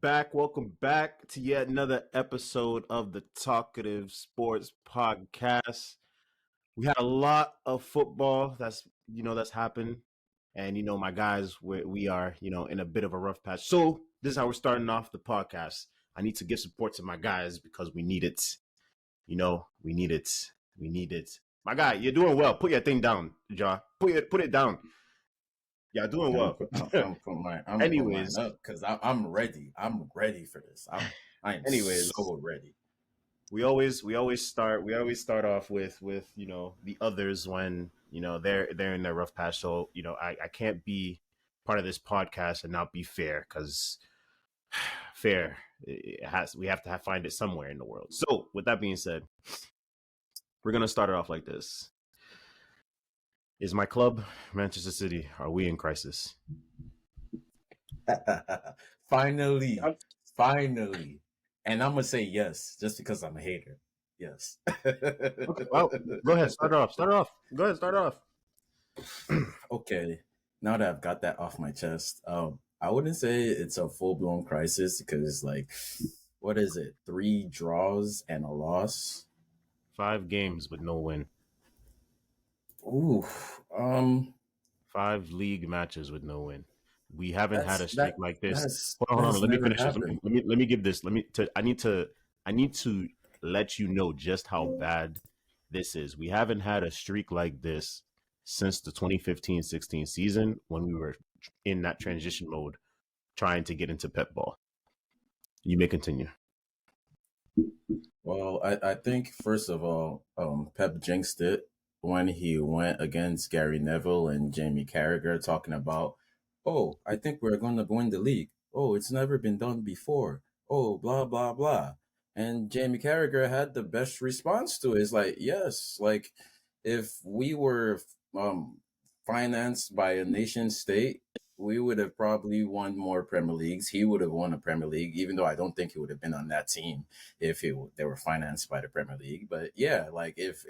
back. Welcome back to yet another episode of the Talkative Sports Podcast. We had a lot of football that's happened, and my guys, we are in a bit of a rough patch. So this is how we're starting off the podcast. I need to give support to my guys because we need it. We need it. We need it. My guy, you're doing well. Put your thing down, Ja. Put it down. You're doing I'm well. put, I'm put mine. I'm gonna put mine anyways, up because I'm ready. I'm ready for this. I am anyways, so ready. we always start off with the others when they're in their rough patch. So I can't be part of this podcast and not be fair because fair we have to find it somewhere in the world. So with that being said, we're gonna start it off like this. Is my club Manchester City? Are we in crisis? Finally, finally, and I'm gonna say yes, just because I'm a hater. Yes. Okay, well, go ahead. Start off. Start off. Go ahead. Start off. Okay. Now that I've got that off my chest, I wouldn't say it's a full blown crisis because, like, what is it? 3 draws and a loss. 5 games with no win. Ooh, 5 league matches with no win. We haven't had that's a streak that like this. that's Hold on. that's Let me never finish this. happened. Let me give this. I need to let you know just how bad this is. We haven't had a streak like this since the 2015-16 season when we were in that transition mode trying to get into Pep ball. You may continue. Well, I think first of all, Pep jinxed it when he went against Gary Neville and Jamie Carragher talking about, oh, I think we're going to win the league. Oh, it's never been done before. Oh, blah blah blah. And Jamie Carragher had the best response to it. It's like, yes, like if we were um financed by a nation state, we would have probably won more Premier Leagues. He would have won a Premier League, even though I don't think he would have been on that team if they were financed by the Premier League. But yeah, like if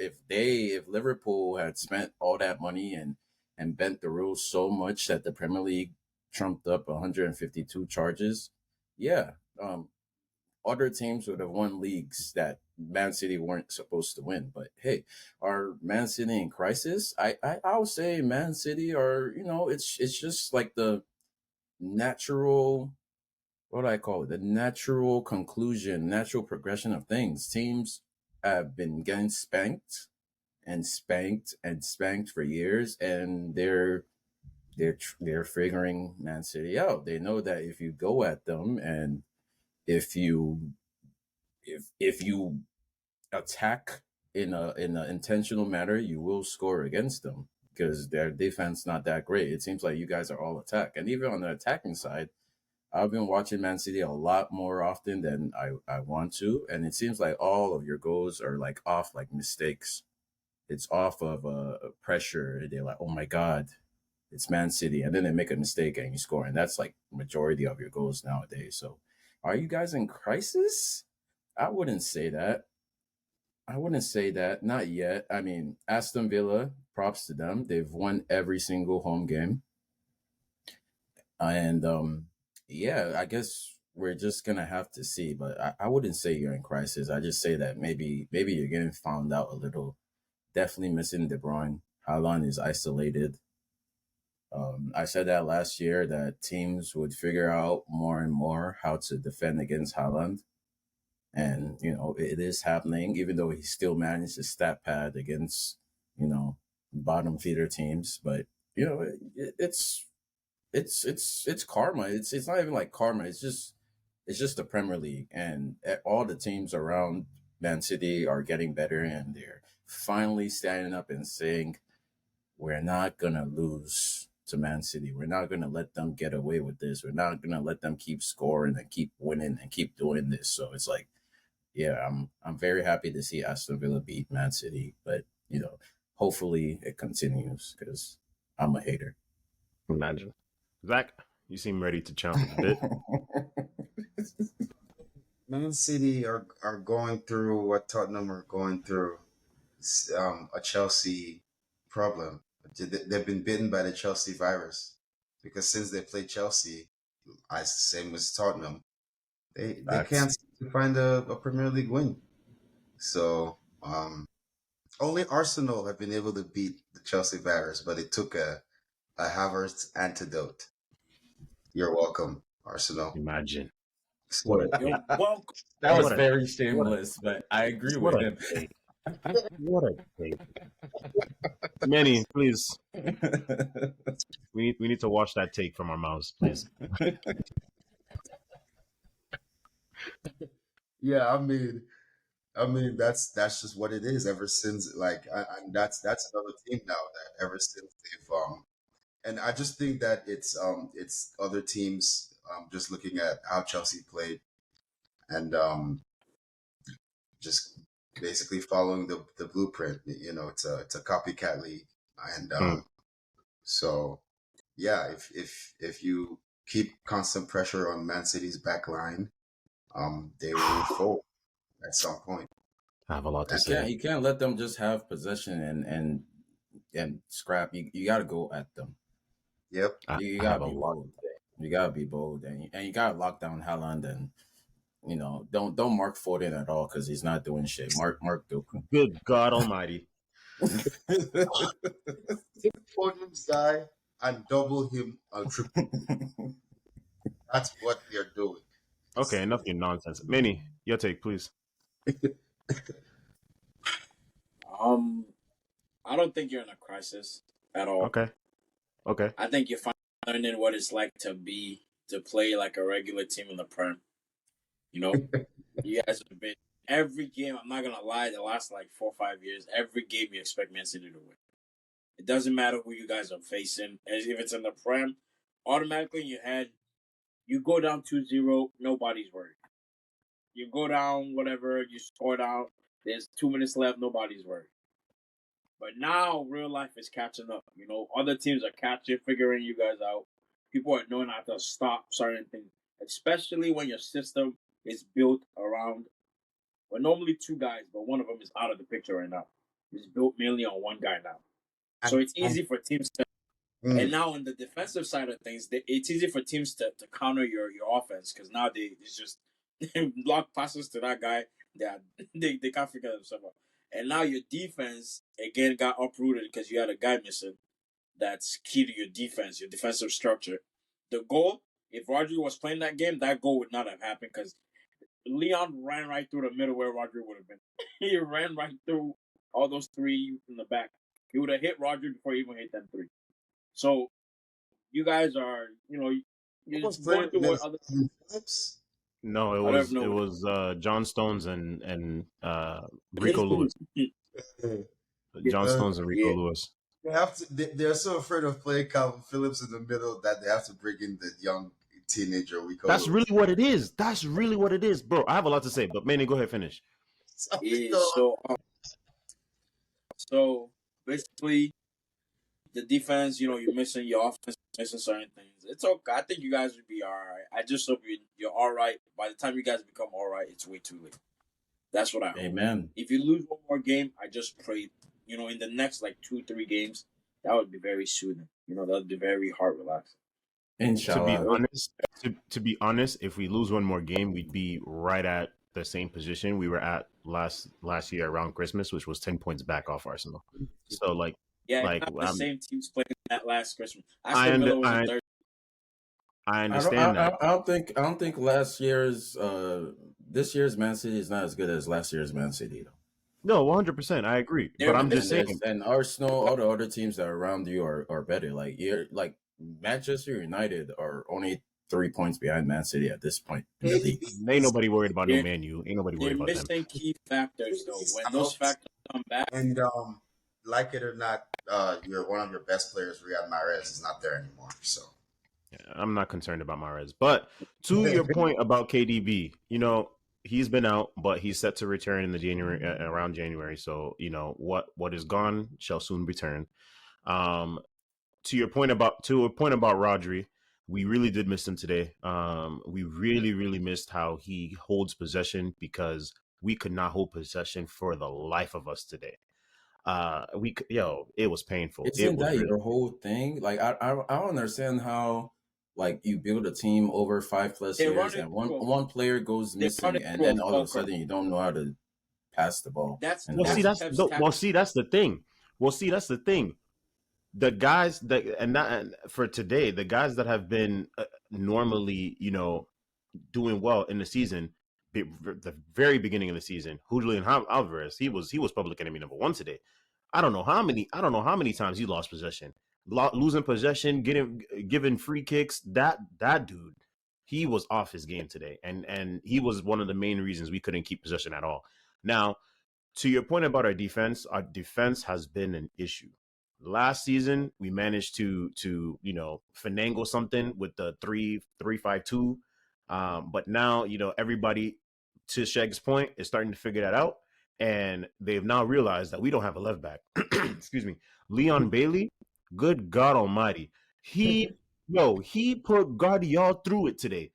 Liverpool had spent all that money and bent the rules so much that the Premier League trumped up 152 charges, yeah, other teams would have won leagues that Man City weren't supposed to win. But hey, are Man City in crisis? I'll say Man City are, it's just like the natural, what do I call it? The natural conclusion, natural progression of things. Teams have been getting spanked and spanked and spanked for years, and they're figuring Man City out. They know that if you go at them and if you if you attack in an intentional manner, you will score against them because their defense not that great. It seems like you guys are all attack, and even on the attacking side, I've been watching Man City a lot more often than I want to, and it seems like all of your goals are like off like mistakes. It's off of pressure. They're like, oh my god, it's Man City, and then they make a mistake and you score, and that's like majority of your goals nowadays. So, are you guys in crisis? I wouldn't say that. I wouldn't say that. Not yet. I mean, Aston Villa, props to them. They've won every single home game. And yeah, I guess we're just gonna have to see. But I wouldn't say you're in crisis. I just say that maybe you're getting found out a little. Definitely missing De Bruyne. Haaland is isolated. I said that last year that teams would figure out more and more how to defend against Haaland. And it is happening, even though he still managed to stat pad against bottom feeder teams. But it's karma. It's not even like karma. It's just the Premier League, and all the teams around Man City are getting better, and they're finally standing up and saying, "We're not gonna lose to Man City. We're not gonna let them get away with this. We're not gonna let them keep scoring and keep winning and keep doing this." So it's like, yeah, I'm very happy to see Aston Villa beat Man City, but hopefully it continues because I'm a hater. Imagine. Zach, you seem ready to chomp at the bit. Man City are going through what Tottenham are going through. It's, a Chelsea problem. They've been bitten by the Chelsea virus because since they played Chelsea, same as Tottenham, They Facts. can't seem to find a Premier League win. So only Arsenal have been able to beat the Chelsea Bears, but it took a Havertz antidote. You're welcome, Arsenal. Imagine what a So take. You're welcome. That was What a very what a shameless, but I agree what with a him. take. What a take. Manny, please. We need to wash that take from our mouths, please. yeah, I mean that's just what it is. Ever since and that's another team now that ever since they've and I just think that it's other teams just looking at how Chelsea played and just basically following the blueprint. You know, it's a copycat league, and Mm. so yeah, if you keep constant pressure on Man City's back line, they will fold at some point. I have a lot to And say. You can't let them just have possession and scrap. You got to go at them. yep, You I got have to a be lot. bold. You got to be bold, and you got to lock down Haaland, and don't mark Foden at all because he's not doing shit. Mark Doku. Good God Almighty. take Foden's guy and double him on triple. That's what they're doing. Okay, enough of your nonsense. Manny, your take, please. Um, I don't think you're in a crisis at all. Okay. Okay. I think you're learning what it's like to play like a regular team in the Prem. You know, you guys have been every game. I'm not gonna lie, the last like 4 or 5 years, every game you expect Man City to win. It doesn't matter who you guys are facing. As if it's in the Prem, automatically in your head, you go down 2-0, nobody's worried. You go down, whatever, you score down, there's 2 minutes left, nobody's worried. But now real life is catching up. You know, other teams are catching, figuring you guys out. People are knowing how to stop certain things, especially when your system is built around, well, normally two guys, but one of them is out of the picture right now. It's built mainly on one guy now. So it's And easy for teams to, and now on the defensive side of things, it's easy for teams to counter your offense because now it's just block passes to that guy that they can't figure themselves out. And now your defense again got uprooted because you had a guy missing. That's key to your defense, your defensive structure. The goal, if Rodri was playing that game, that goal would not have happened because Leon ran right through the middle where Rodri would have been. He ran right through all those three in the back. He would have hit Rodri before he even hit them three. So you guys are, who you're was going playing through what against other. Phillips? No, I don't know. it was John Stones and Rico Lewis. John Uh, Stones and Rico Yeah. Lewis. they have to. They're so afraid of playing Calvin Phillips in the middle that they have to bring in the young teenager Rico That's Lewis. really what it is. That's really what it is, bro. I have a lot to say, but Manny, go ahead, finish. Yeah. So basically, the defense, you're missing your offense, missing certain things. It's okay. I think you guys would be all right. I just hope you're all right. By the time you guys become all right, it's way too late. That's what I hope. Amen. If you lose one more game, I just pray, in the next like 2-3 games, that would be very soothing. That would be very heart relaxing. To be Inshallah. honest, to be honest, if we lose one more game, we'd be right at the same position we were at last year around Christmas, which was 10 points back off Arsenal. So Yeah, like not the same teams playing that last Christmas. I Aston Villa was in I, third. I I don't. understand that. I don't think last year's this year's Man City is not as good as last year's Man City though. No, 100%, I agree. They're But I'm in just the saying, And Arsenal, all the other teams that are around you are better. Like Manchester United are only 3 points behind Man City at this point in the league. ain't nobody worried about no They're, Man U. Ain't nobody they're worried about them. missing key factors though. He's When those out. factors come back, And like it or not, one of your best players, Riyad Mahrez, is not there anymore. So I'm not concerned about Mahrez. But to your point about KDB, he's been out, but he's set to return in the around January. So what is gone shall soon return. To a point about Rodri, we really did miss him today. We really really missed how he holds possession because we could not hold possession for the life of us today. It was painful. Isn't It was that really your whole thing? Like I don't understand how Like you build a team over 5+ They run years, it and through one player goes they run missing, it and through a then all of a fulcrum. sudden you don't know how to pass the ball That's in the Well, see, whole that's team. that's Pep's no, well, tactic. see, that's the thing. Well, see, that's the thing. The guys that and for today, the guys that have been normally, doing well in the season, the very beginning of the season, Julian Alvarez, he was public enemy number one today. I don't know how many times he lost possession, losing possession, getting giving free kicks. That dude, he was off his game today, and he was one of the main reasons we couldn't keep possession at all. Now, to your point about our defense has been an issue. Last season, we managed to finagle something with the 3-3-5-2, but now everybody, to Sheg's point, is starting to figure that out, and they've now realized that we don't have a left back. Excuse me, Leon Bailey. Good God Almighty, he he put Guardiola through it today.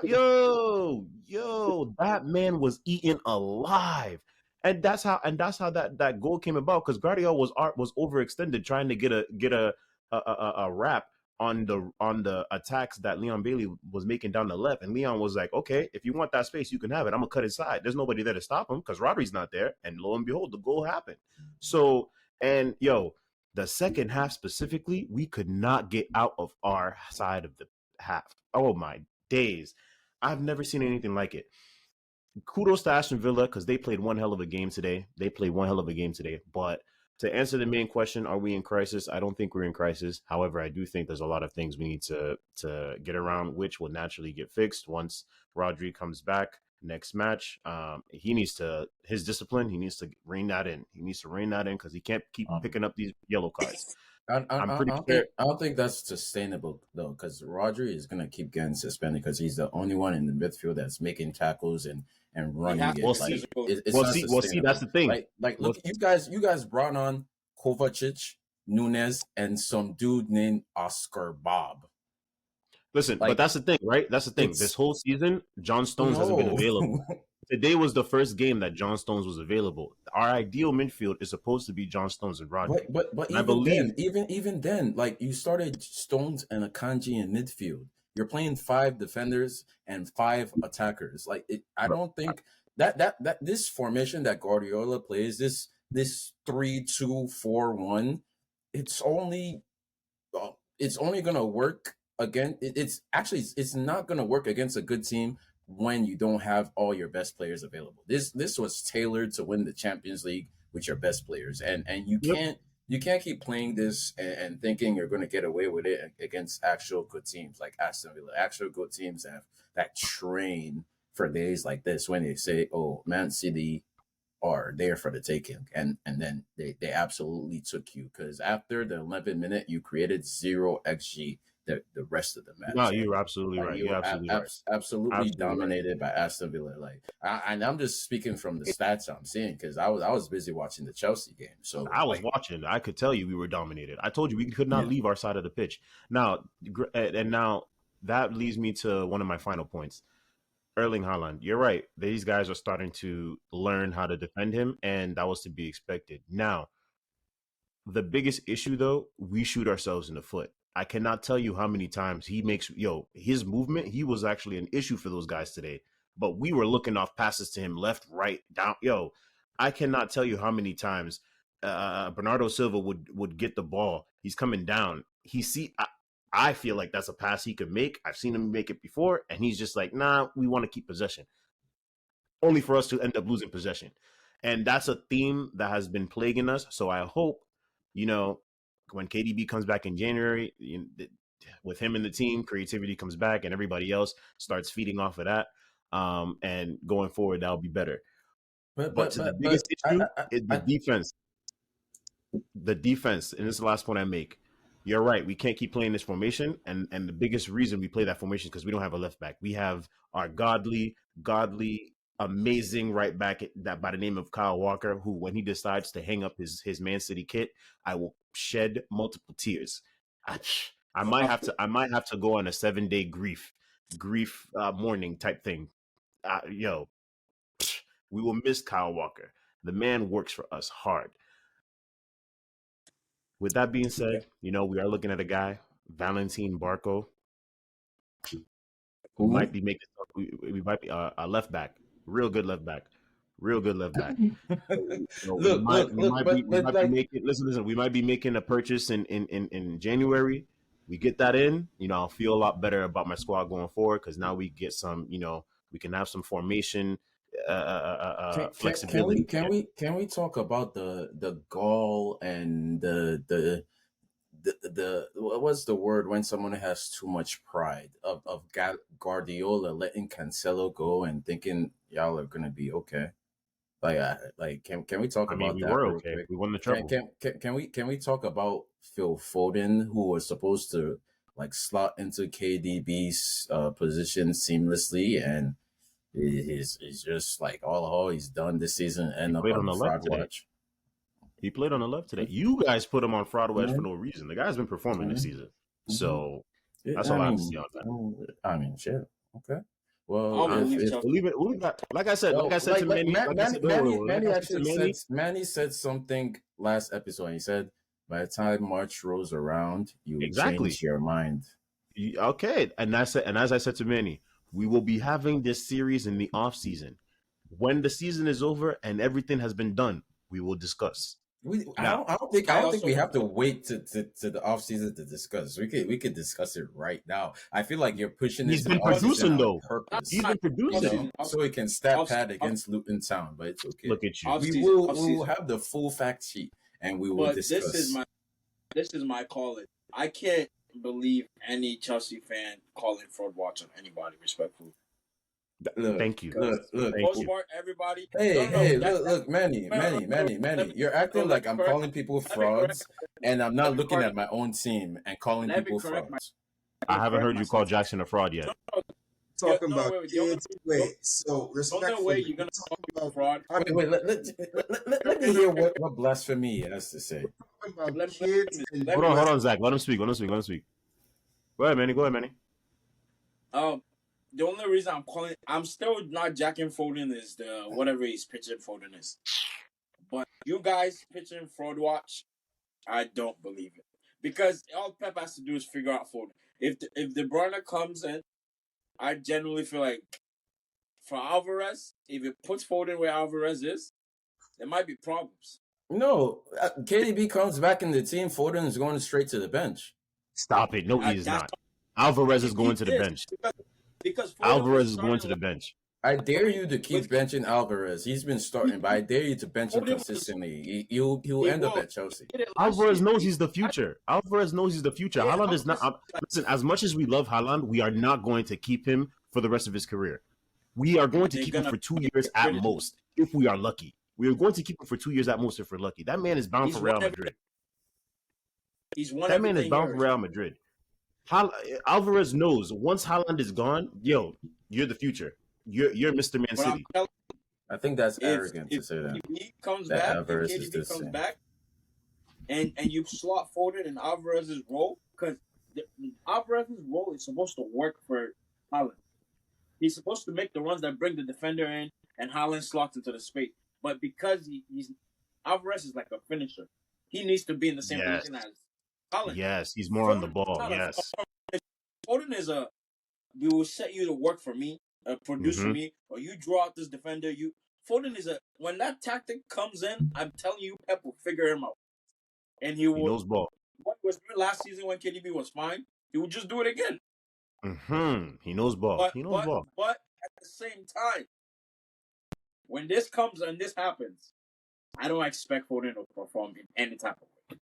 Yo, that man was eaten alive, and that's how that goal came about, because Guardiola was overextended trying to get a wrap on the attacks that Leon Bailey was making down the left, and Leon was like, okay, if you want that space, you can have it. I'm gonna cut inside. There's nobody there to stop him because Rodri's not there, and lo and behold, the goal happened. So, and the second half specifically, we could not get out of our side of the half. Oh my days, I've never seen anything like it. Kudos to Aston Villa because they played one hell of a game today. But to answer the main question, are we in crisis? I don't think we're in crisis. However, I do think there's a lot of things we need to get around, which will naturally get fixed once Rodri comes back next match. He needs to his discipline. He needs to rein that in. He needs to rein that in because he can't keep Um, picking up these yellow cards. I, I, I'm I pretty don't sure. think I don't think that's sustainable though, because Rodri is gonna keep getting suspended because he's the only one in the midfield that's making tackles and He running has to We'll it. be Like see. physical. it's We'll not see. We'll see. That's sustainable. the thing. Like We'll look, you guys brought on Kovacic, Nunez, and some dude named Oscar Bob. Listen, but Like that's the thing, right? That's the thing. This it's whole season, John Stones hasn't been no. available. Today was the first game that John Stones was available. Our ideal midfield is supposed to be John Stones and Rodri. But And I even believe then, even then, like you started Stones and Akanji in midfield. You're playing five defenders and five attackers. Like I don't think that this formation that Guardiola plays, this 3-2-4-1, it's only it's only gonna work again. It's actually it's not gonna work against a good team when you don't have all your best players available. This was tailored to win the Champions League with your best players, and you yep. can't keep playing this and thinking you're going to get away with it against actual good teams like Aston Villa. Actual good teams that train for days like this when they say, "Oh, Man City are there for the taking," and then they absolutely took you because after the 11th minute you created 0 xg the rest of the No, match, and you're absolutely like right. you You're were absolutely right. absolutely Absolutely right. dominated by Aston Villa. Like and I'm just speaking from the stats I'm seeing because I was busy watching the Chelsea game, so I was like watching. I could tell you we were dominated. I told you we could not yeah. leave our side of the pitch. Now, and now that leads me to one of my final points. Erling Haaland, you're right. These guys are starting to learn how to defend him, and that was to be expected. Now, the biggest issue though, we shoot ourselves in the foot. I cannot tell you how many times he makes his movement. He was actually an issue for those guys today, but we were looking off passes to him left, right, down. I cannot tell you how many times Bernardo Silva would get the ball. He's coming down. I feel like that's a pass he could make. I've seen him make it before, and he's just like, nah, we want to keep possession, only for us to end up losing possession. And that's a theme that has been plaguing us. So I hope, you know, when KDB comes back in January, with him in the team, creativity comes back and everybody else starts feeding off of that. And going forward, that'll be better. but But but to the but biggest but issue is I the defense, and this is the last point I make. You're right. We can't keep playing this formation, and the biggest reason we play that formation is because we don't have a left back. We have our godly, amazing right back that by the name of Kyle Walker, who when he decides to hang up his Man City kit, I will shed multiple tears. I, I might have to go on a 7-day grief mourning type thing. Yo, we will miss Kyle Walker. The man works for us hard. With that being Yeah. said, we are looking at a guy, Valentin Barco. We Who? might be making we might be a left back, real good left back, real good left back. We but might be like, making listen. We might be making a purchase in January. We get that in, I'll feel a lot better about my squad going forward because now we get some, we can have some formation flexibility. can we talk about the gall and the what's the word when someone has too much pride of Guardiola letting Cancelo go and thinking y'all are gonna be okay? Like can we talk I mean, about we that were real okay. quick? We won the Can treble. can we talk about Phil Foden, who was supposed to like slot into KDB's position seamlessly, and he's just like all he's done this season He end up played on on the left fraud today. watch. He played on the left today. You guys put him on fraud wedge for Mhm. no reason. The guy's been performing this Mhm. season. Mhm. So Yeah, that's all I have to say on that. shit. Okay. I Well, don't Huh? believe if Chelsea. We'll leave it. Like I said well, to Manny. Like I said, wait, wait, wait. Like Manny I said to actually Manny. said something last episode. He said, by the time March rolls around, you would Exactly. change your mind. Okay. And as I said to Manny, we will be having this series in the off season. When the season is over and everything has been done, we will discuss. Now, I I don't think we also have to wait to the off season to discuss. We could discuss it right now. I feel like you're pushing it he's to the been off season producing on though. He's purpose, been you off producing. know, season, off so he can stat off pad off against Luton Town. But it's okay. Look at you. off season, off We will season. have the full fact sheet and we will But discuss. this is my call. It. I can't believe any Chelsea fan calling fraud watch on anybody. Respectfully, Look, Thank you. for the Thank most you. part, everybody. hey, That's look, Manny, you're acting let like me I'm correct. calling people Let me correct. frauds, and I'm Let not me looking correct. at my own team and calling Let me people correct my. frauds. I Let me haven't correct heard you call myself. Jackson a fraud yet. Talking No, about wait. kids. The Wait, so only way respectfully, you're we're gonna call talking me about fraud. Wait, let me hear what blasphemy he has to say. talking about Let kids me and let me Hold US. on, Zach. Let him speak. Go ahead, Manny. The only reason I'm still not jacking Foden is the whatever he's pitching Foden is. But you guys pitching fraud watch, I don't believe it because all Pep has to do is figure out Foden. If De Bruyne comes in, I genuinely feel like for Alvarez, if it puts Foden where Alvarez is, there might be problems. No, KDB comes back in the team. Foden is going straight to the bench. Stop it. No, he is That's not. Alvarez is he going to the is bench. because Foden was Alvarez is going starting to the bench. I dare you to with keep benching Alvarez. He's been starting, but I dare you to bench him Foden was consistently. He'll he end up will at Chelsea. he did it last Alvarez year. knows he's the future. Alvarez knows he's the future. Yeah, Haaland is not. Alvarez, Listen, as much as we love Haaland, we are not going to keep him for the rest of his career. We are going to they're keep him gonna for 2 years get at rid of him. most, if we are lucky. We are going to keep him for 2 years at most if we're lucky. That man is bound He's for one Real every Madrid. he's one That every man is 10 bound for years. Real Madrid. Alvarez knows once Haaland is gone, yo, you're the future. You're Mr. Man But I'm City. telling I think that's you, arrogant to say that. if KDB comes That back, Alvarez is the same. and you slot Foden in Alvarez's role, because Alvarez's role is supposed to work for Haaland. He's supposed to make the runs that bring the defender in, and Haaland slots into the space. But because he's Alvarez is like a finisher, he needs to be in the same Yes. position as Haaland. Yes, he's more on the ball. Not a- Yes. Foden is we will set you to work for me, produce for Mhm. me, or you draw out this defender. Foden is when that tactic comes in, I'm telling you, Pep will figure him out, and he He will. knows ball. What was last season when KDB was fine? He would just do it again. He knows ball. But He knows but ball. but at the same time, when this comes and this happens, I don't expect Foden to perform in any type of way.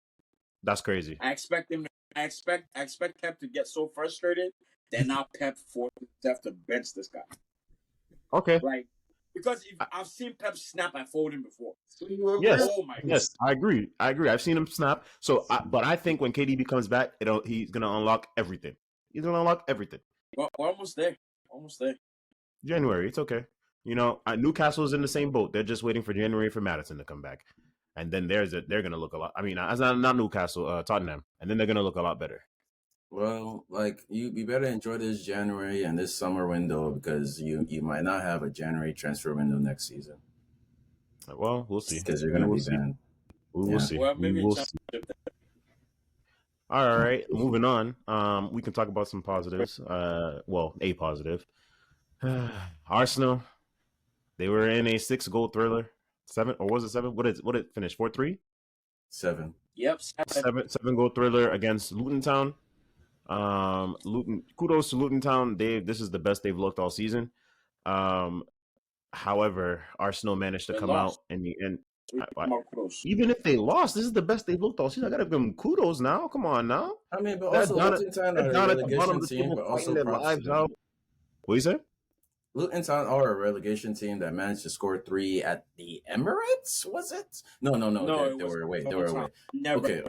That's crazy. I expect him. I expect Pep to get so frustrated that now Pep forces himself to bench this guy. Okay. Like because I've seen Pep snap at Foden before. So you agree? Yes. Oh my god. Yes, I agree. I've seen him snap. So, but I think when KDB comes back, he's gonna unlock everything. He's gonna unlock everything. We're almost there. Almost there. January, it's okay. Newcastle's in the same boat. They're just waiting for January for Madison to come back, and then they're gonna look a lot. I mean, as not Newcastle, Tottenham, and then they're gonna look a lot better. Well, like you better enjoy this January and this summer window because you might not have a January transfer window next season. Well, we'll see. Because you're gonna be banned. We will see. Well, We maybe will see. All right, moving on. We can talk about some positives. Well, a positive. Arsenal. They were in a 6 goal thriller. Seven or was it seven? What it finished? 4-3? 7. Yep, 7. Seven goal thriller against Luton Town. Luton, kudos to Luton Town. This is the best they've looked all season. Um, However, Arsenal managed to They come out lost. in the end. We give them our kudos. Even if they lost, this is the best they've looked all season. I gotta give them kudos now. Come on now. I mean, but They're also down at, Luton Town they're are a down at the bottom relegation of the team, table but fighting also their props to lives out. them. What you say? Luton Town are a relegation team that managed to score 3 at the Emirates. Was it? No, No, they it was were away. They Luton were Town. away. Never.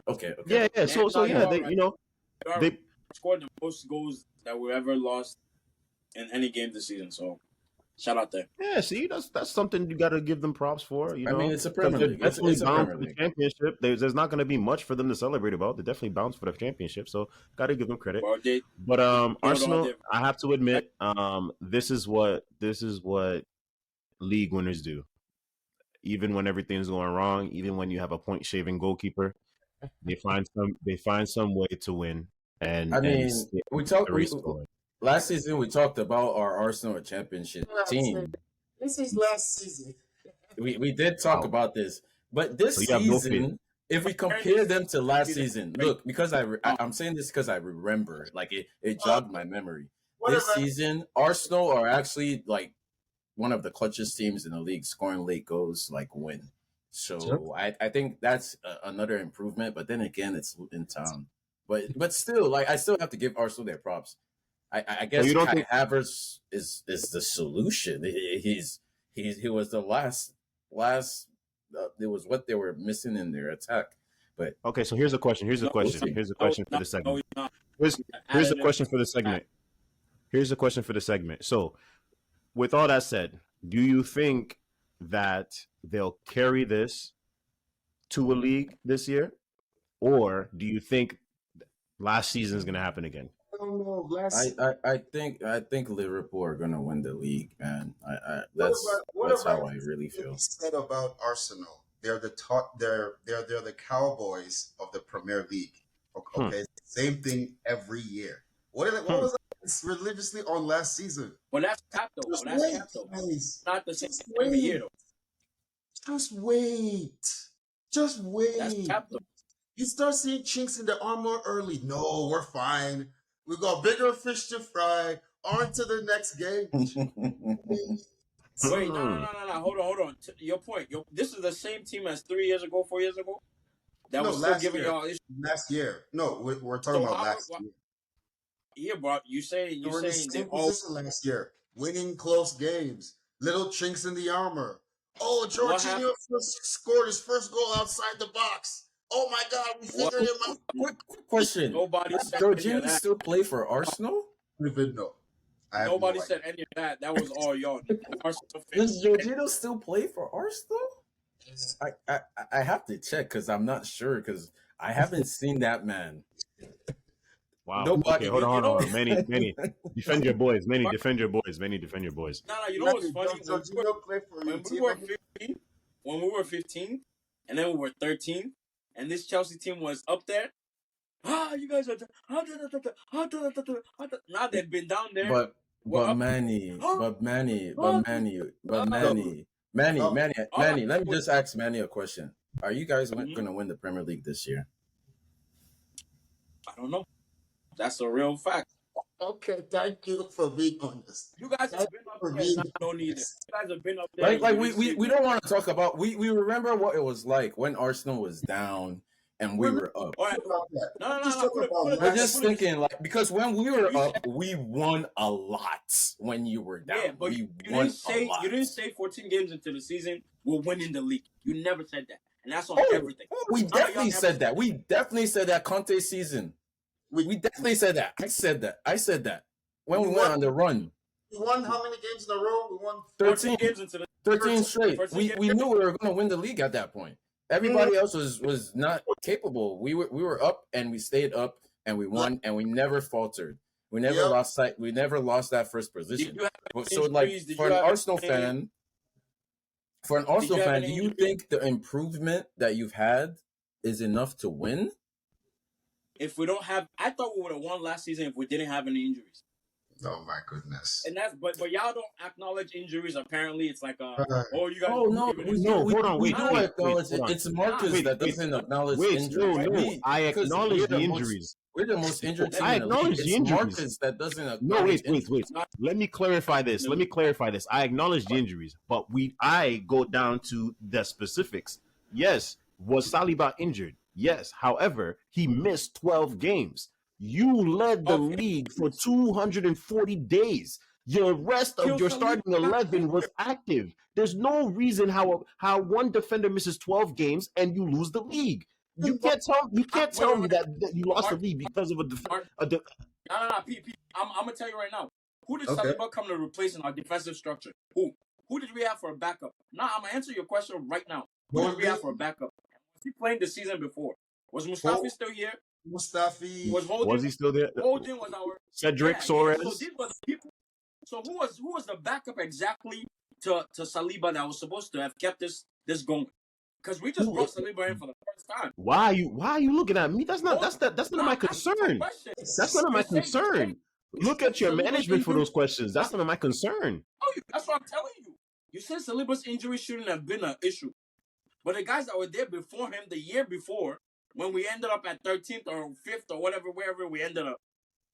Okay. Yeah. Yeah, So no, you yeah, are they right. You are they scored the most goals that we ever lost in any game this season. So shout out there. yeah. See, that's something you got to give them props for. I mean, it's a Because Premier they're League. definitely It's a bound Premier for the League. championship. There's not going to be much for them to celebrate about. They're definitely bound for the championship. So got to give them credit. Well, they But showed all Arsenal, their I have to admit, this is what league winners do. Even when everything's going wrong, even when you have a point shaving goalkeeper, they find some way to win I and mean, stay we talked the race going. last season. We talked about our Arsenal championship team. This is last season. We did talk Wow. about this, but So this you have no faith. season, if we compare them to last season, look, because I'm saying this because I remember, like it jogged my memory. This season, Arsenal are actually like one of the clutchest teams in the league, scoring late goals like win. So I think that's another improvement. But then again, it's Luton Town. But still, like I still have to give Arsenal their props. I So guess you don't Kai think? Havertz is the solution. He was the last. It was what they were missing in their attack. But Okay, so here's a question. Here's a No, question. see. Here's a no, question for no, the no, segment. he's not. Here's the Added question for the segment. Here's the question for the segment. So, with all that said, do you think that they'll carry this to a league this year, or do you think last season is going to happen again? I don't know. I think Liverpool are gonna win the league, man. What That's about how I really what feel. we said about Arsenal? They're the top. They're the Cowboys of the Premier League. Hmm. Okay, same thing every year. What was that? It's religiously on last season? Well, that's cap though. Just Well, that's wait, cap though. guys. Not the same Just every year wait. though. Just wait. Just That's wait. cap though. You start seeing chinks in the armor early. No, we're fine. We got bigger fish to fry. On to the next game. Wait, no. Hold on. Your point. This is the same team as 3 years ago, 4 years ago. That No, was still last giving year. y'all issues. Last year. No, we're talking So about how? last year. Yeah, bro. You They were in the saying they same all position last year, winning close games, little chinks in the armor. Oh, what Jorginho happened? scored his first goal outside the box. Oh my God, we What? figured him out. Quick question: Nobody Does said any of Jorginho that. still play for Arsenal? Even though I have Nobody no said idea. any of that. That was all y'all. Arsenal Does fans. Jorginho still play for Arsenal? I have to check because I'm not sure because I haven't seen that man. Wow. Nobody. Okay, hold on, You know hold on. Manny, defend your boys. Manny, Fuck. defend your boys. Manny, defend your boys. No, you know what's funny? Jorginho play for your When we team. were 15, and then we were 13, and this Chelsea team was up there. You guys are. Now they've been down there. But We're up. Manny, Huh? but Manny, Huh? but Manny, but Uh, Manny, Manny, Oh. Manny, All Manny. I Let me was- just ask Manny a question. Are you guys Mhm. going to win the Premier League this year? I don't know. That's a real fact. Okay, thank you for being honest. You guys have been up For there. being I don't either. You guys have been up there. Like You we, see- we don't want to talk about we remember what it was like when Arsenal was down and we were up. All right. About that. No. Just Put talk it- about put it- We're last just season. thinking like because when we were You up, we won a lot. When you were down, Yeah, but we you won didn't say a lot. 14 games into the season we're winning the league. You never said that, and that's on Oh, everything. we None of y'all definitely ever said that. We definitely said that Conte season. We We definitely said that. I said that when we You went won. on the run. we won how many games in a row? We won 13, 14 games into the 13 straight. 14 We games. knew we were going to win the league at that point. Everybody else was not capable. We were up and we stayed up and we won and we never faltered. We never Yep. lost sight. We never lost that first Did position. you have But any so like injuries? Did for you an have Arsenal any- fan, you have do any you injuries? think the improvement that you've had is enough to win? if we don't have, I thought we would have won last season if we didn't have any injuries. Oh my goodness. And that's but y'all don't acknowledge injuries. Apparently, it's like Uh, oh, you guys. Oh no, giving we us- do. No, We, hold on, we wait, do wait, acknowledge hold it. on. It's Marcus Wait, that wait, doesn't acknowledge wait, injuries. no, I Because acknowledge we're the the most, injuries. we're the most injured team I in the league. acknowledge the It's injuries. Marcus that doesn't No, acknowledge wait. injuries. Let me clarify this. I acknowledge the injuries, but I go down to the specifics. Yes, was Saliba injured? Yes. However, he missed 12 games. You led the Okay. league for 240 days. Your rest of your starting 11 was active. There's no reason how one defender misses 12 games and you lose the league. You can't tell me that you lost the league because of No, P. I'm gonna tell you right now. Who did Okay. Saliba come to replace in our defensive structure? Who? Who did we have for a backup? Now I'm gonna answer your question right now. Who did we have for a backup? Was he playing the season before? Was Mustafi still here? Mustafi. Was he still there? Holding was our Cedric So Soares. these were the people. So who was the backup exactly to Saliba that was supposed to have kept this going? Because we just brought Saliba in for the first time. Why are you looking at me? That's none of my concern. That's none of my concern. Look at your management for those questions. That's none of my concern. That's what I'm telling you. You said Saliba's injury shouldn't have been an issue. But the guys that were there before him, the year before, when we ended up at 13th or 5th or whatever, wherever we ended up,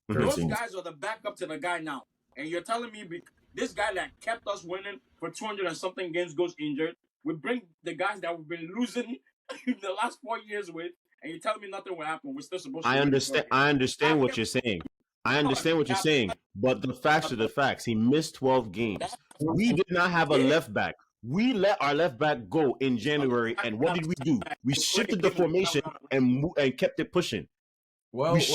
those guys are the backup to the guy now. And you're telling me this guy that kept us winning for 200 and something games goes injured. We bring the guys that we've been losing in the last 4 years with, and you're telling me nothing will happen. We're still supposed to I understand what you're saying. But the facts are the facts. He missed 12 games. We did not have a left back. We let our left back go in January, and what did we do? We shifted the formation and kept it pushing. Well, to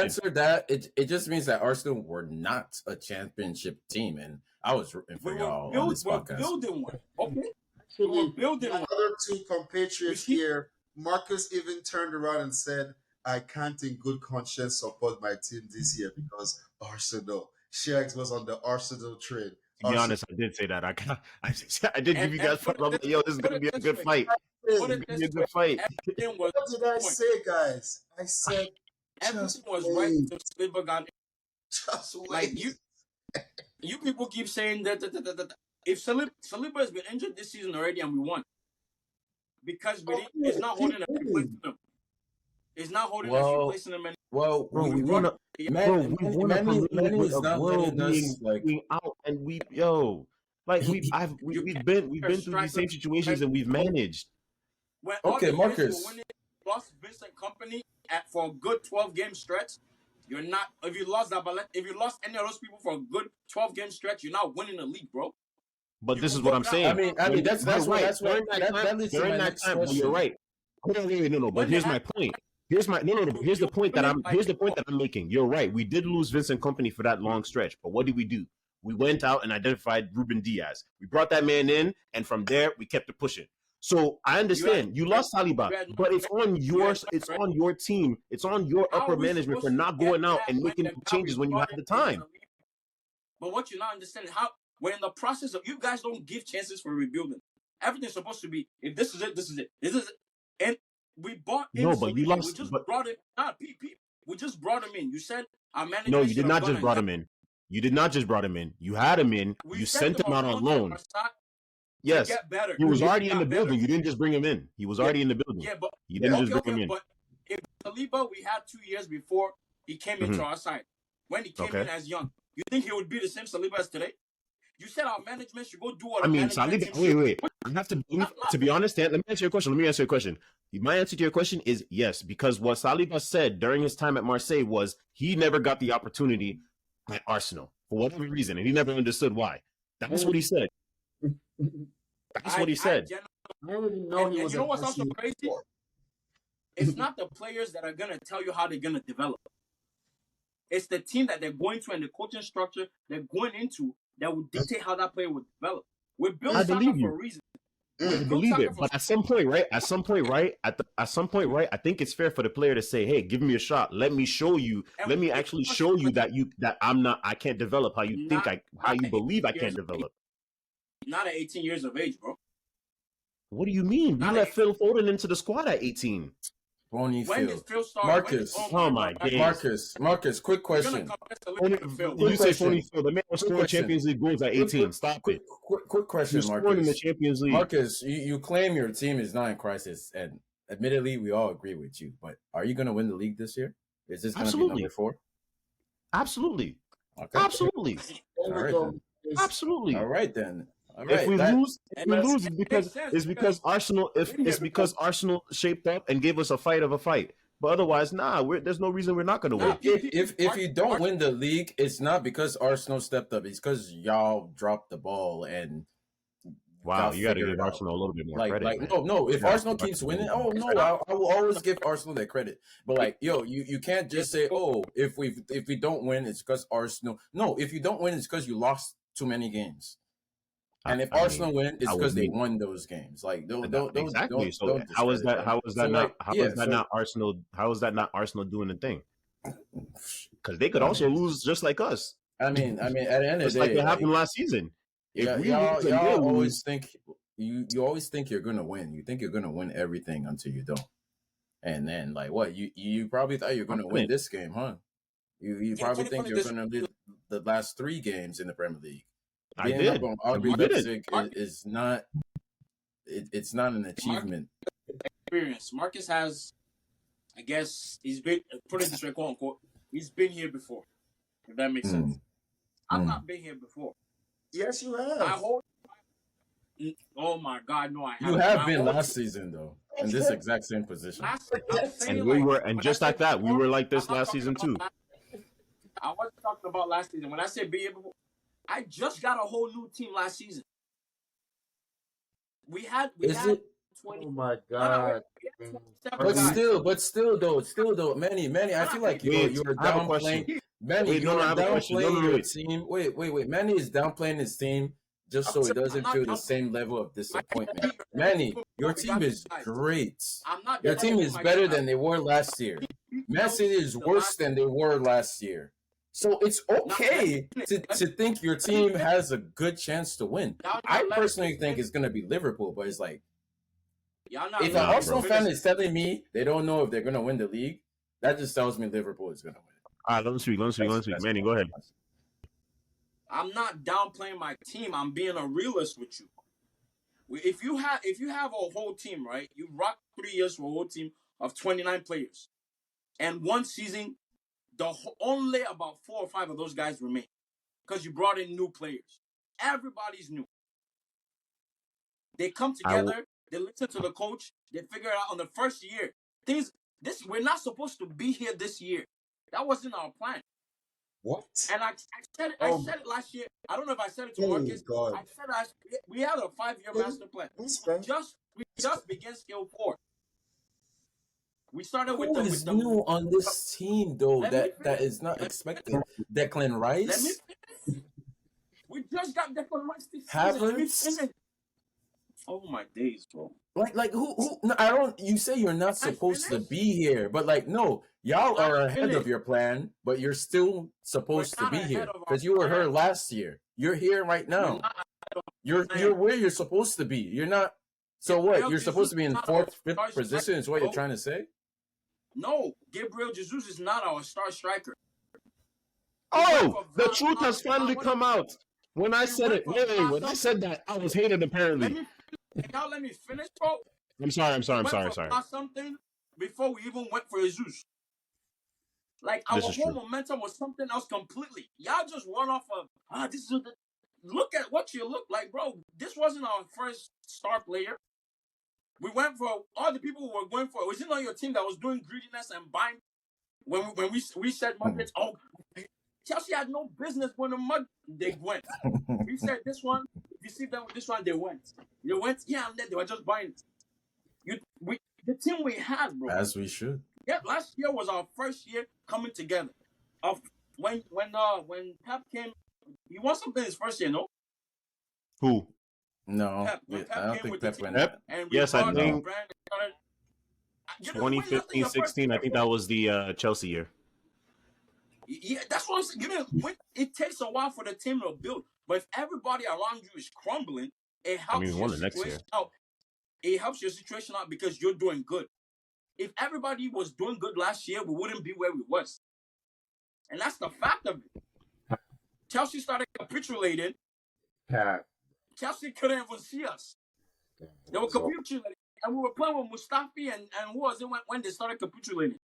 answer that, it just means that Arsenal were not a championship team, and I was rooting for y'all on this podcast. We're building one. Okay. Actually, We're building my one. other two compatriots here, Marcus even turned around and said, I can't in good conscience support my team this year because Arsenal. Shags was on the Arsenal train. To be honest, I did say that. I did give you guys fuck. Yo, this is gonna be a good fight. What did I say, guys? I said everything was wait. right until Saliba got just wait. like you people keep saying that if Saliba has been injured this season already and we won because it's not holding us replacing him. It's not holding us replacing him anymore. Well, bro, we won a Manny is not letting us being out, and we've been through these same situations and we've managed. When Marcus. When lost Vincent Company for a good 12-game stretch, you're not. If you lost any of those people for a good 12-game stretch, you're not winning the league, bro. But this is what I'm saying. I mean that's right. During that time, you're right. No. But here's my point. Here's the point that I'm making. You're right. We did lose Vincent Company for that long stretch, but what did we do? We went out and identified Ruben Diaz. We brought that man in, and from there we kept it pushing. So I understand you lost Saliba, but it's on your team, it's on your upper management for not going out and making changes when you have the time. But what you're not understanding, how we're in the process of, you guys don't give chances for rebuilding. Everything's supposed to be, if this is it, this is it. This is it. And we bought in. No, but you lost. We just brought it. We just brought him in. You said our manager. No, you did not just brought him in. You did not just brought him in. You had him in. You sent him out on loan. Yes, he was already in the building. You didn't just bring him in. He was already in the building. Yeah, but you didn't just bring him in. But if Saliba, we had 2 years before he came into our side. When he came in as young, you think he would be the same Saliba as today? You said our management should go do what Saliba. Wait. I have to be honest. Let me answer your question. My answer to your question is yes, because what Saliba said during his time at Marseille was he never got the opportunity at Arsenal for whatever reason, and he never understood why. That's what he said. That's what he said. I already know he was. You know what's also crazy? It's not the players that are gonna tell you how they're gonna develop. It's the team that they're going to and the coaching structure they're going into that will dictate how that player will develop. We're built soccer for a reason. I believe it, but at some point, right? I think it's fair for the player to say, "Hey, give me a shot. Let me show you. Let me actually show you that I can't develop how you believe I can't develop." Not at 18 years of age, bro. What do you mean? You let Phil Foden into the squad at 18. Phony When did Phil. Phil start? Marcus. Oh my God. days. Marcus, quick You're gonna question. compare Phony- Saliba to Phil. you say question. phony Phil. The man was Quick scoring question. Champions League goals at 18. Stop it. Quick He question, was scoring in the Marcus. Champions League. Marcus, you claim your team is not in crisis, and admittedly, we all agree with you. But are you going to win the league this year? Is this going to be number 4? Absolutely. Okay. Absolutely. All right, then. Absolutely. All right then. All If right. we lose, It because makes sense it's because Arsenal. It's because Arsenal shaped up and gave us a fight of a fight. But otherwise, there's no reason we're not going to win. If you don't win the league, it's not because Arsenal stepped up. It's because y'all dropped the ball and. Wow, you got to give Arsenal a little bit more credit. No. If Arsenal keeps winning, I will always give Arsenal that credit. But you can't just say, if we don't win, it's because Arsenal. No, if you don't win, it's because you lost too many games. And if Arsenal win, it's because they won those games. Exactly. So how is that? How is that not? How is that not Arsenal? How is that not Arsenal doing the thing? Because they could also lose just like us. I mean, at the end of the day, like it happened last season. Y'all always think you always think you're gonna win. You think you're gonna win everything until you don't. And then you probably thought you're gonna win this game, huh? You probably think you're gonna win the last 3 games in the Premier League. I did. Is not. It's not an achievement. Experience. Marcus has, I guess, he's been put it this way, quote unquote. He's been here before. If that makes sense. I've not been here before. Yes, you have. Oh my God, no, I haven't. You have been last season though, in this exact same position. And just like that, we were like this last season too. I wasn't talking about last season. When I said be able, I just got a whole new team last season. We had 20. Oh my God! But still though, Manny, I feel like you're downplaying. Manny, you're downplaying your team. Wait. Manny is downplaying his team just so he doesn't feel the same level of disappointment. Manny, your team is great. Your team is better than they were last year. Man City is worse than they were last year. So it's okay to think your team has a good chance to win. I personally think it's going to be Liverpool, but it's like, if an Arsenal fan is telling me they don't know if they're going to win the league, that just tells me Liverpool is going to win. All right, let me speak. Manny, go ahead. I'm not downplaying my team. I'm being a realist with you. If you have a whole team, right? You rock 3 years for a whole team of 29 players, and one season, only about 4 or 5 of those guys remain because you brought in new players. Everybody's new. They come together. They listen to the coach. They figure it out on the first year. We're not supposed to be here this year. That wasn't our plan. What? And I said it last year. I don't know if I said it to Marcus. God. I said we had a 5-year master plan. We just began scale 4. We started with Who is new on this team though that is not expected? Declan Rice. We just got Declan Rice this season. Oh my days, bro. Like who no, I don't you say you're not supposed to be here, but no, y'all are ahead of your plan, but you're still supposed to be here because you were here last year. You're here right now. You're where you're supposed to be. You're not. So what? You're supposed to be in 4th, 5th position is what you're trying to say? No, Gabriel Jesus is not our star striker. Oh, the truth has finally come out. When I said it, when I said that, I was hated apparently. Y'all let me finish, bro. I'm sorry. Something before we even went for Jesus. Like our whole momentum was something else completely. Y'all just run off of this is look at what you look like, bro. This wasn't our first star player. We went for all the people who were going for it. Was it not your team that was doing greediness and buying when we said markets? Oh, Chelsea had no business when the mud they went. We said this one. If you see them with this one, they went. They went here and there. They were just buying it. The team we had, bro. As we should. Yeah, last year was our first year coming together. When Pep came, he won something his first year, no? Who? No, Pep I don't think Pep went. Yes, I think 2015-16. I think that was the Chelsea year. Yeah, that's what I'm saying. It takes a while for the team to build, but if everybody around you is crumbling, it helps your situation out. It helps your situation out because you're doing good. If everybody was doing good last year, we wouldn't be where we was. And that's the fact of it. Chelsea started capitulating. Chelsea couldn't even see us. They were capitulating. And we were playing with Mustafi and who was it when they started capitulating?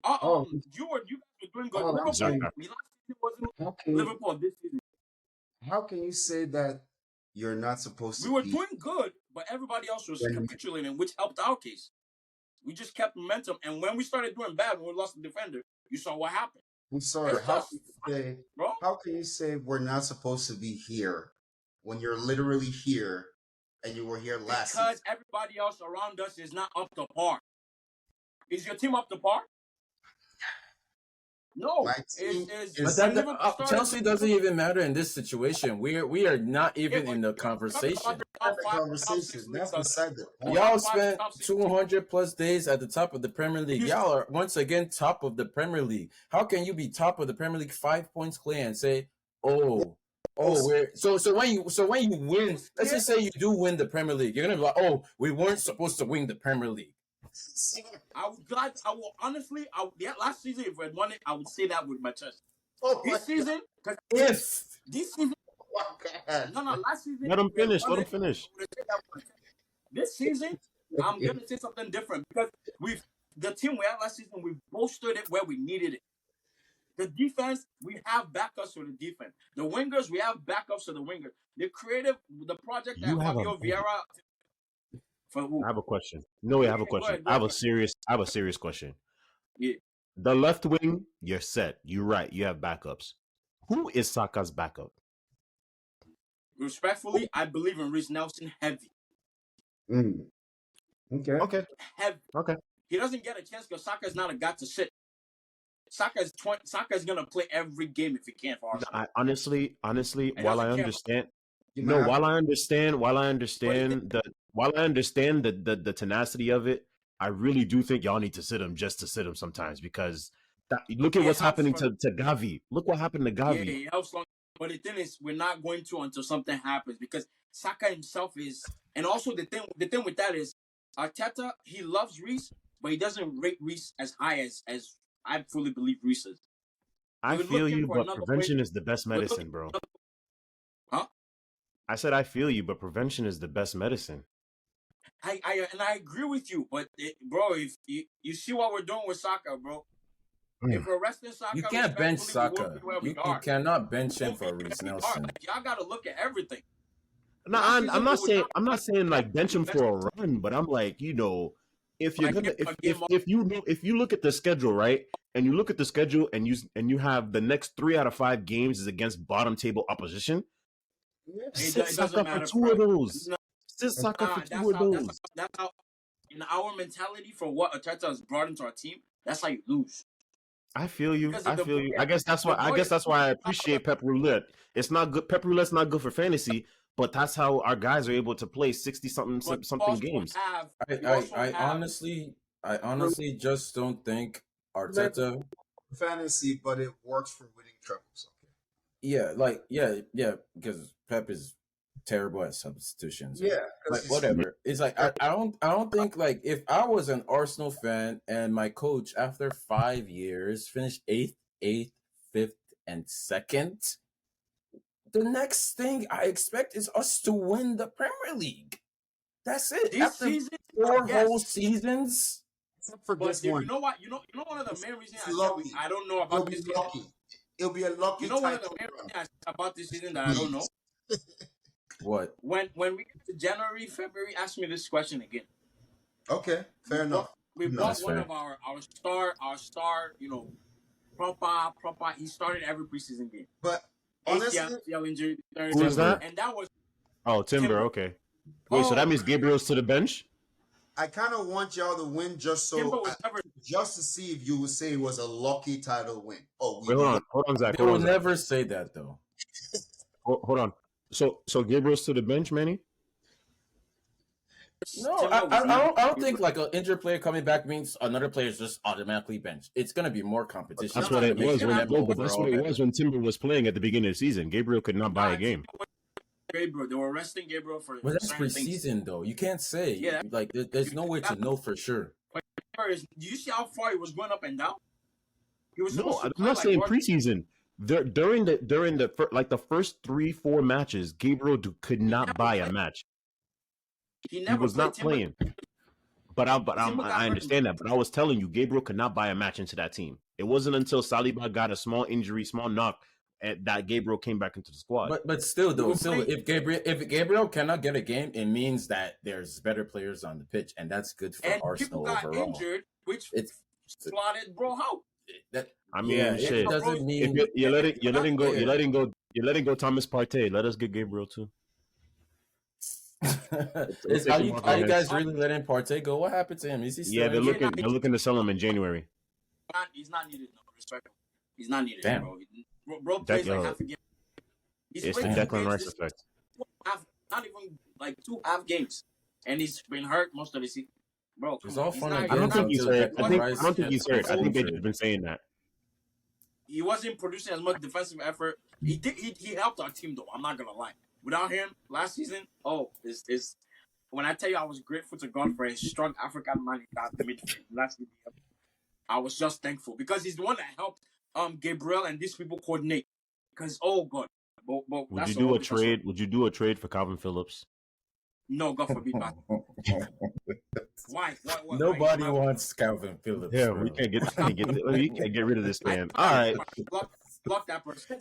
You guys were doing good. Liverpool, last season wasn't Liverpool this season. How can you say that you're not supposed to We were be? doing good, but everybody else was capitulating, which helped our case. We just kept momentum. And when we started doing bad, when we lost the defender, you saw what happened. I'm sorry. It's How just can you say, bro. how can you say we're not supposed to be here when you're literally here and you were here last season? Because everybody else around us is not up to par. Is your team up to par? No. My team But that, Chelsea doesn't even matter in this situation. We are not even in the conversation. That's beside the point. Y'all spent 200 plus days at the top of the Premier League. Y'all are once again top of the Premier League. How can you be top of the Premier League 5 points clear and say, we're so when you win, let's just say you do win the Premier League, you're gonna be like, we weren't supposed to win the Premier League. Last season, if we had won it, I would say that with my chest. This season, last season. Let him finish. This season, I'm gonna say something different because the team we had last season, we bolstered it where we needed it. The defense, we have backups for the defense. The wingers, we have backups for the wingers. The project that Fabio Vieira. I have a question. No, I have a question. I have a serious question. Yeah. The left wing, you're set. You're right. You have backups. Who is Saka's backup? Respectfully, I believe in Reece Nelson heavy. Okay. Heavy. Okay. He doesn't get a chance because Saka's not a guy to sit. Saka's gonna play every game if he can for Arsenal. Honestly, while I understand the tenacity of it, I really do think y'all need to sit him just to sit him sometimes because look at what's happening to Gavi. Look what happened to Gavi. Yeah, it helps long. But the thing is, we're not going to until something happens because Saka himself is, and also the thing with that is, Arteta, he loves Reece, but he doesn't rate Reece as high as I fully believe Reece is. I feel you, but prevention is the best medicine, bro. Huh? I said I feel you, but prevention is the best medicine. I agree with you, but bro, if you see what we're doing with Saka, bro. If we're resting Saka, you can't bench Saka. You cannot bench him for Reece Nelson. Y'all got to look at everything. No, I'm not saying like bench him for a run, but I'm like, if you're gonna if you look at the schedule, right, and you look at the schedule and you have the next 3 out of 5 games is against bottom table opposition. Sit Saka for 2 of those. Sit Saka for 2 of those. That's how in our mentality for what Arteta has brought into our team. That's how you lose. I feel you. I guess that's why I appreciate Pep Roulette. It's not good. Pep Roulette's not good for fantasy, but that's how our guys are able to play 60-something games. I honestly just don't think Arteta fantasy, but it works for winning trebles. Okay. Yeah, because Pep is terrible at substitutions. Yeah, like whatever. It's like I don't think like if I was an Arsenal fan and my coach after 5 years finished 8th, 5th, and 2nd, the next thing I expect is us to win the Premier League. That's it. This after season, 4 whole seasons. But you know what? You know one of the main reasons I don't know about this season. It'll be a lucky. You know one of the main reasons I said about this season that I don't know. What? When we get to January, February, ask me this question again. Okay, fair enough. We brought one of our star, proper. He started every preseason game. But honestly, ACL injury. Who was that? And that was Timber. Okay. Wait, so that means Gabriel's to the bench? I kind of want y'all to win just to see if you would say it was a lucky title win. Wait, hold on, Zach. They will never say that though. Hold on. So Gabriel's to the bench, Manny? No, I don't think like an injured player coming back means another player is just automatically benched. It's gonna be more competition. That's what it was. That's what it was when Timber was playing at the beginning of the season. Gabriel could not buy a game. Gabriel. They were resting Gabriel for But that's certain things. preseason, though. You can't say. Yeah. Like, there's no way to know for sure. Do you see how far he was going up and down? He was supposed to I'm play not like saying Gordon. preseason. During the first 3-4 matches, Gabriel could not buy a match. He He was not playing. But I understand that. But I was telling you, Gabriel could not buy a match into that team. It wasn't until Saliba got a small injury, small knock, that Gabriel came back into the squad. But still, though, if Gabriel cannot get a game, it means that there's better players on the pitch, and that's good for Arsenal overall. People got injured, which slotted bro out. Shit. It doesn't mean you're letting go Thomas Partey. Let us get Gabriel too. Are you guys really letting Partey go? What happened to him? Is he still? Yeah, they're looking to sell him in January. He's not needed. No respect. He's not needed, Damn. bro. Plays like half a game. It's the Declan Rice effect. Not even like 2 half games, and he's been hurt most of the season. Bro, it's all fun and I don't think he's hurt. I don't think he's hurt. I think they've injured. been saying that. He wasn't producing as much defensive effort. He helped our team though. I'm not gonna lie. Without him last season, is when I tell you I was grateful to God for a strong African man in that midfield last year. I was just thankful because he's the one that helped Gabriel and these people coordinate. Because God, but would you do a trade? Would you do a trade for Calvin Phillips? No, God forbid. Why? Nobody wants Calvin Phillips. Yeah, we can't get rid of this man. All right. Block that person.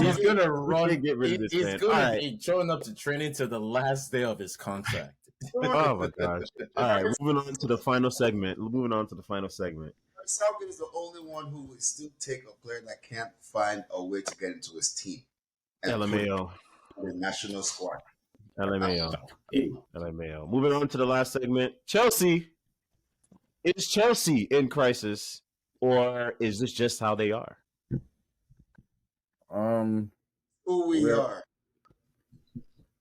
He's gonna run. Get rid of this man. He's gonna be showing up to training to the last day of his contract. Oh my gosh! All right, moving on to the final segment. Southgate is the only one who would still take a player that can't find a way to get into his team. LMAO. The national squad. LMAO. Moving on to the last segment. Chelsea. Is Chelsea in crisis, or is this just how they are? Who we are.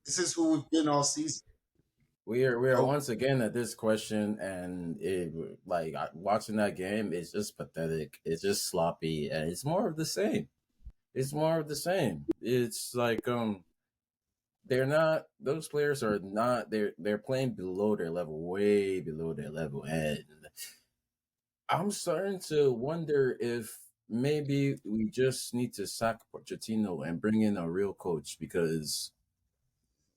This is who we've been all season. We are once again at this question, and watching that game is just pathetic. It's just sloppy, and it's more of the same. It's like those players are not. They're playing below their level, way below their level, and I'm starting to wonder if maybe we just need to sack Pochettino and bring in a real coach, because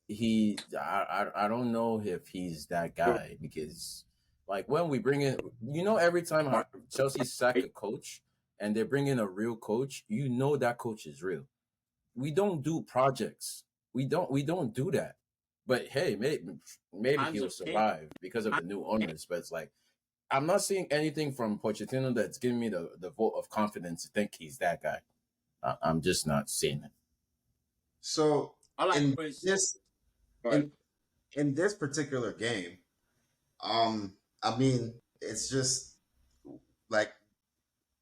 I don't know if he's that guy, because like when we bring in, every time Chelsea sack a coach and they bring in a real coach, that coach is real. We don't do projects. We don't do that. But hey, maybe he'll survive because of the new owners. But it's like, I'm not seeing anything from Pochettino that's giving me the vote of confidence to think he's that guy. I'm just not seeing it. So in this particular game, it's just like,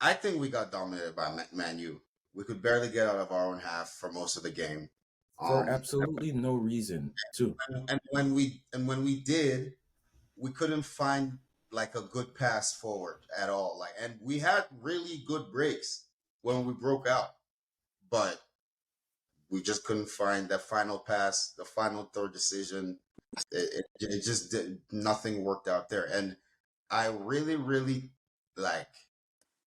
I think we got dominated by Man U. We could barely get out of our own half for most of the game. For absolutely no reason, too. And when we did, we couldn't find like a good pass forward at all. And we had really good breaks when we broke out, but we just couldn't find that final pass, the final third decision. It just did, nothing worked out there. And I really, really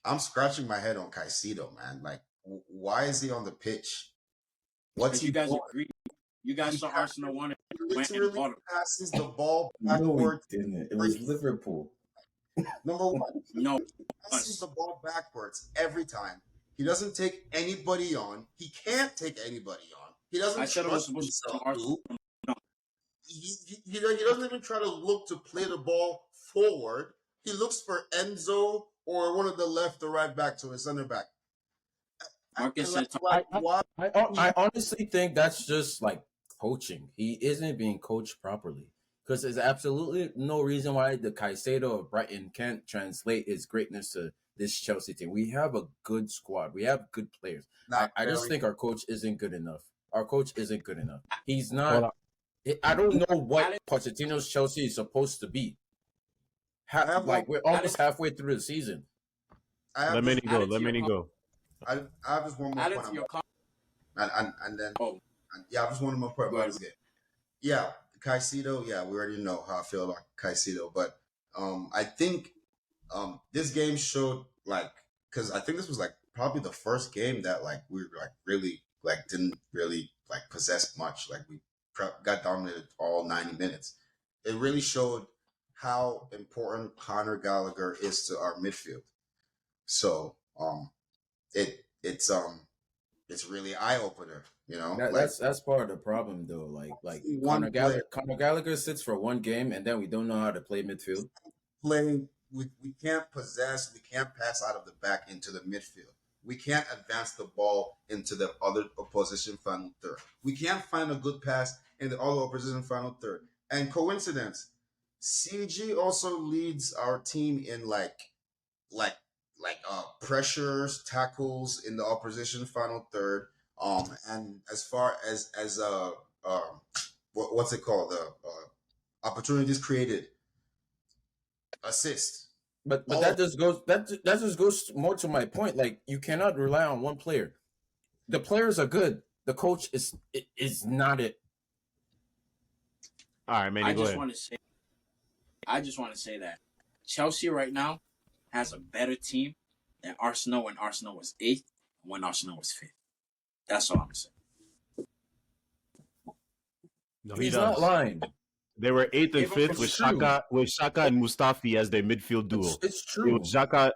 I'm scratching my head on Caicedo, man. Like, why is he on the pitch? What's you guys agree? You guys saw Arsenal won it. Literally passes the ball backwards. No, it was Liverpool. Number one. No. Passes the ball backwards every time. He doesn't take anybody on. He can't take anybody on. He doesn't trust himself. No. He doesn't even try to look to play the ball forward. He looks for Enzo or one of the left or right back to a center back. I honestly think that's just like coaching. He isn't being coached properly, because there's absolutely no reason why the Caicedo of Brighton can't translate his greatness to this Chelsea team. We have a good squad. We have good players. I just think our coach isn't good enough. He's not. I don't know what Pochettino's Chelsea is supposed to be. We're almost halfway through the season. Let me go. I have just one more point. And then Yeah, I just want to point Go about ahead. this game. Yeah, Caicedo. Yeah, we already know how I feel about Caicedo, but I think this game showed like because I think this was like probably the first game that like we were like really like didn't really like possess much. Like we got dominated all 90 minutes. It really showed how important Conor Gallagher is to our midfield. So it's really eye opener. You know, like That's part of the problem though. Like one player Conor Gallagher sits for one game and then we don't know how to play midfield. play. We can't possess. We can't pass out of the back into the midfield. We can't advance the ball into the other opposition final third. We can't find a good pass in the other opposition final third. And coincidence, CG also leads our team in like pressures, tackles in the opposition final third. And as far as what's it called, the opportunities created, assist. But All that of just goes more to my point. Like you cannot rely on one player. The players are good. The coach is not it. All right, Manny, I go just ahead. want to say, I just want to say that Chelsea right now has a better team than Arsenal when Arsenal was 8th, when Arsenal was 5th. That's all I'm saying. No, he He's does. not lying. They were 8th and Even 5th from with true. Shaka and Mustafi as their midfield duo. It's It true. was Xhaka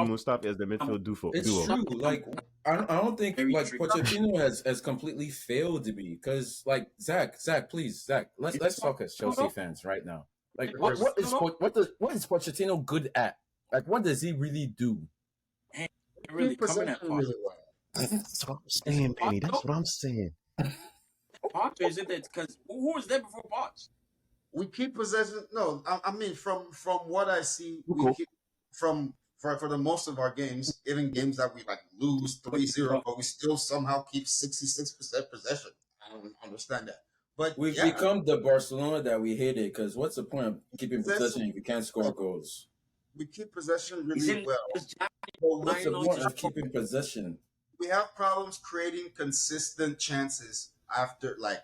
and Mustafi as their midfield duo. It's true. Like I don't think Very like true. Pochettino has completely failed to be because like Zach, please, Zach, let's talk as Chelsea fans right now. Like what is Pochettino good at? Like what does he really do? Hey, really coming at really well. That's what I'm saying, Manny. That's what I'm saying. Poch, is it that because who was there before Poch? We keep possession. No, I mean from what I see, we Cool. keep from for the most of our games, even games that we like lose 3-0, but we still somehow keep 66% possession. I don't understand that. But We've yeah, become the Barcelona that we hated because what's the point of keeping possession if you can't score goals? we keep possession He's really in well. this But What's the Lionel point just- of keeping possession? we have problems creating consistent chances after like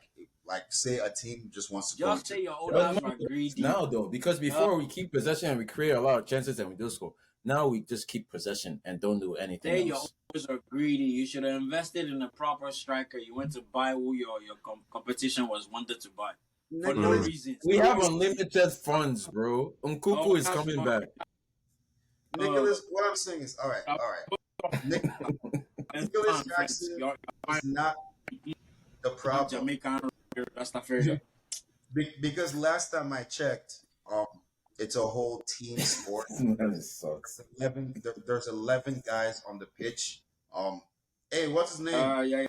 say a team just wants to Just go say your Well, owners no, are greedy. now though, because before we keep possession and we create a lot of chances and we do score. Now we just keep possession and don't do Say anything your else. owners are greedy. You should have invested in a proper striker. You went to buy who your competition was wanted to buy for no Nicholas, reason. We have unlimited funds, bro. Nkuku is that's coming fine. back. Nicholas, what I'm saying is all right. Nicholas Jackson is not the problem. Jamaican, that's not fair. Because last time I checked, it's a whole team sport. Man, it sucks. 11. There's 11 guys on the pitch. Hey, what's his name? Yeah.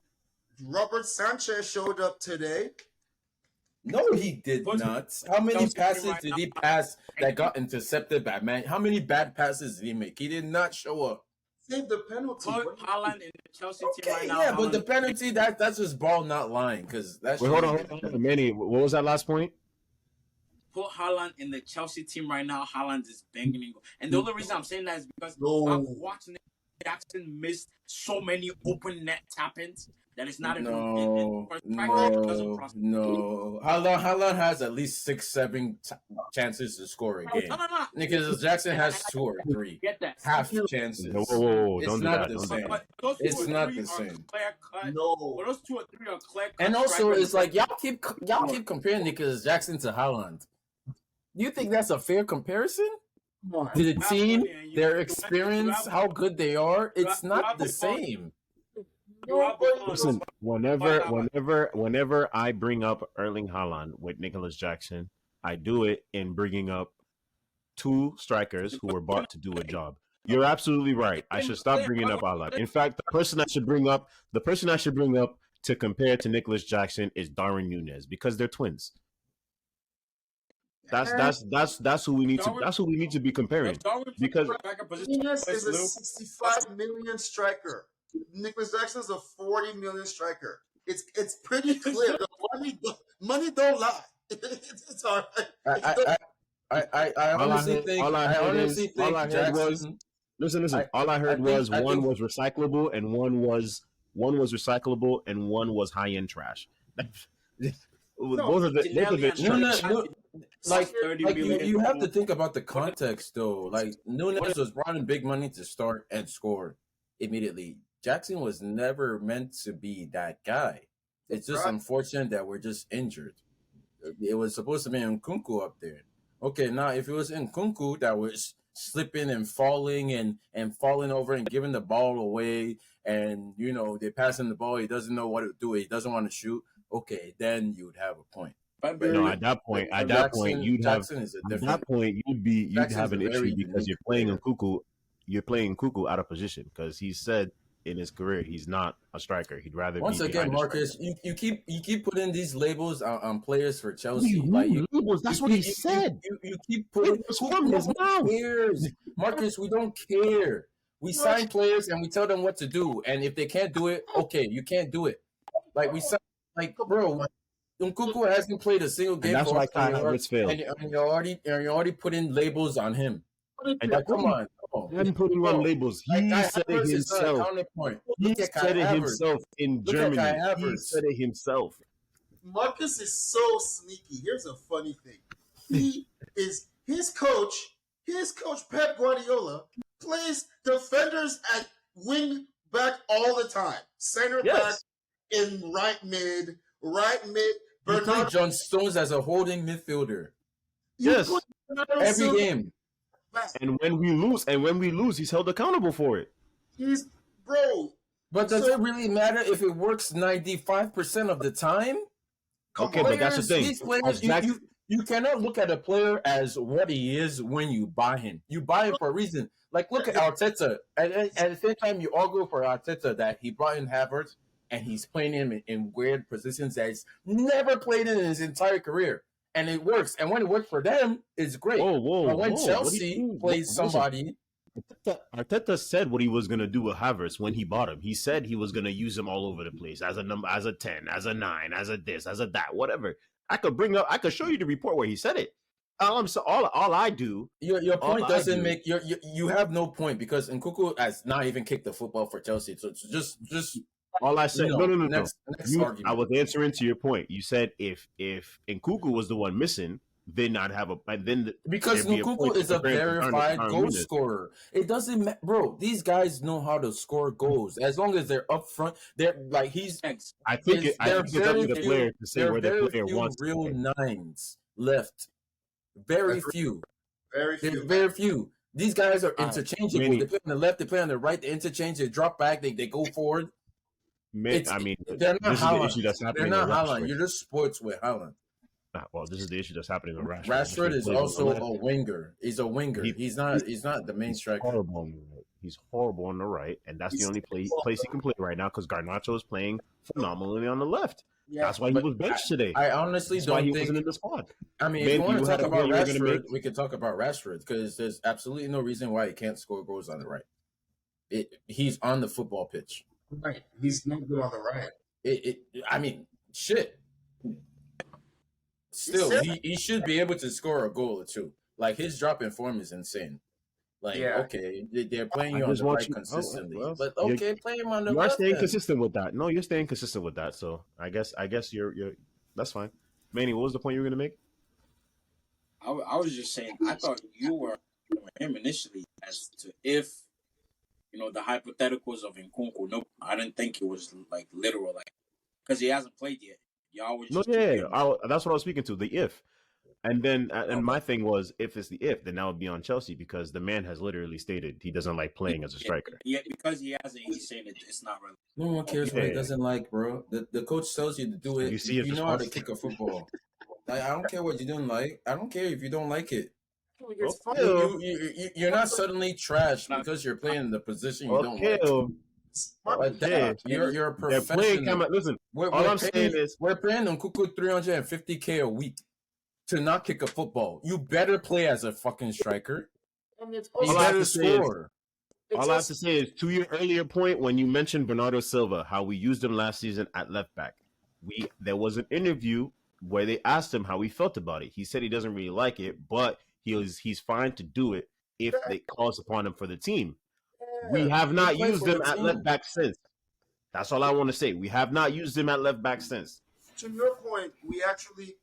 Robert Sanchez showed up today. No, he did What's- not. How many Chelsea passes right did he pass that got intercepted by man? How many bad passes did he make? He did not show up. Save the penalty. Put Haaland in the Chelsea team Okay, right now. yeah, but the Haaland- penalty that's just ball not lying because that's. Wait, hold on. Manny, what was that last point? Put Haaland in the Chelsea team right now. Haaland is banging in goal. And the only reason I'm saying that is because No. I've watched Nick Jackson miss so many open net tap-ins that it's not even. No. Haaland has at least 6-7 chances to score a game. No. Nicholas Jackson has 2 or 3. Get that. Half chances. Whoa, It's don't do not that. the Don't do same. But those two It's or not three the are same. clear cut. No. But those 2 or 3 are clear cut. And also, strikers. it's like y'all keep comparing Nicholas Jackson to Haaland. Do you think that's a fair comparison? To the team, their experience, how good they are, it's not the same. Listen, whenever I bring up Erling Haaland with Nicholas Jackson, I do it in bringing up 2 strikers who were bought to do a job. You're absolutely right. I should stop bringing up Haaland. In fact, the person I should bring up to compare to Nicholas Jackson is Darwin Núñez because they're twins. That's who we need to be comparing. Because Núñez is a 65 million striker. Nicholas Jackson is a 40 million striker. It's pretty clear. The money don't lie. It's all right. I honestly think all I heard Jackson. Listen. All I heard was one was recyclable and one was one was recyclable, and one was high end trash. No, both of Martinelli it. and Nunes, Shaqiri, like 30 like million. you have to think about the context though. Like Nunes was brought in big money to start and score immediately. Jackson was never meant to be that guy. It's just Right. unfortunate that we're just injured. It was supposed to be Nkunku up there. Okay, now if it was Nkunku that was slipping and falling and falling over and giving the ball away, and they're passing the ball, he doesn't know what to do, he doesn't want to shoot. Okay, then you would have a point. No, at that point, Jackson is a different. You'd have Jackson's an a very issue because unique you're player. playing Cuckoo out of position because he said in his career he's not a striker. He'd rather Once be again, behind a striker. Marcus, you keep putting these labels on players for What do Chelsea. you Like mean labels? That's what he said. You keep putting. It was from his mouth. Cares, Marcus? We don't care. We sign players and we tell them what to do, and if they can't do it, okay, you can't do it. Like we sign, like bro, Nkunku hasn't played a single game And that's for why us Kai anymore, Havertz failed. and you're already putting labels on him. And Like, come on, I'm putting on labels. He Kai said it Havertz is not a himself. counterpoint. He Look at Kai said it Havertz. himself in Look at Germany. Kai He Havertz. said it himself. Marcus is so sneaky. Here's a funny thing. His coach Pep Guardiola plays defenders at wing back all the time. Center back in right mid. You play John Stones as a holding midfielder Yes. every game. And when we lose, he's held accountable for it. He's bro. But does it really matter if it works 95% of the time? Okay, but that's the thing. These players, you cannot look at a player as what he is when you buy him. You buy him for a reason. Like, look at Arteta. At the same time, you all go for Arteta that he brought in Havertz and he's playing him in weird positions that he's never played in his entire career. And it works. And when it works for them, it's great. But when Chelsea plays somebody... Arteta said what he was going to do with Havertz when he bought him. He said he was going to use him all over the place as a number, as a 10, as a 9, as a this, as a that, whatever. I could show you the report where he said it. All I do. Your point doesn't make you have no point because Nkunku has not even kicked the football for Chelsea. So it's just all I said. No. Next argument. I was answering to your point. You said if Nkunku was the one missing, then I'd have because Nkunku is a verified goal scorer. It doesn't matter, bro. These guys know how to score goals as long as they're up front. They're like he's. I think it's up to the player to say where the player wants. Real nines left. Very few. Very few. These guys are interchangeable. They play on the left, they play on the right. They interchange. They drop back. They go forward. They're not Haaland. The issue that's happening. They're not Haaland. You're just sports with Haaland. Well, this is the issue that's happening with Rashford. Rashford is also a winger. He's a winger. He's not the main striker. Horrible on the right. He's horrible on the right, and that's the only place he can play right now because Garnacho is playing phenomenally on the left. Yeah, that's why he was benched today. I honestly don't think he wasn't in the squad. I mean, if you want to talk about Rashford, we can talk about Rashford because there's absolutely no reason why he can't score goals on the right. He's on the football pitch. Right. He's not good on the right. I mean, shit. Still, he should be able to score a goal or two. Like, his drop in form is insane. Like, okay, they're playing you on the right consistently. But okay, play him on the left. You're staying consistent with that. No, you're staying consistent with that. So I guess you're that's fine. Manny, what was the point you were gonna make? I was just saying I thought you were him initially as to if the hypotheticals of Nkunku. No, I didn't think it was like literal, like because he hasn't played yet. Y'all was just that's what I was speaking to. The if. And then, my thing was, if it's the if, then that would be on Chelsea because the man has literally stated he doesn't like playing as a striker. Yeah, because he hasn't. He's saying it's not really. No one cares what he doesn't like, bro. The coach tells you to do it. You know how to kick a football. Like, I don't care what you don't like. I don't care if you don't like it. You're not suddenly trash because you're playing in the position you don't like. You're a professional. Listen, all I'm saying is we're paying Nkunku $350K a week to not kick a football. You better play as a fucking striker. All I have to say is to your earlier point when you mentioned Bernardo Silva, how we used him last season at left back. There was an interview where they asked him how he felt about it. He said he doesn't really like it, but he's fine to do it if it calls upon him for the team. We have not used him at left back since. That's all I want to say. We have not used him at left back since. To your point, we actually,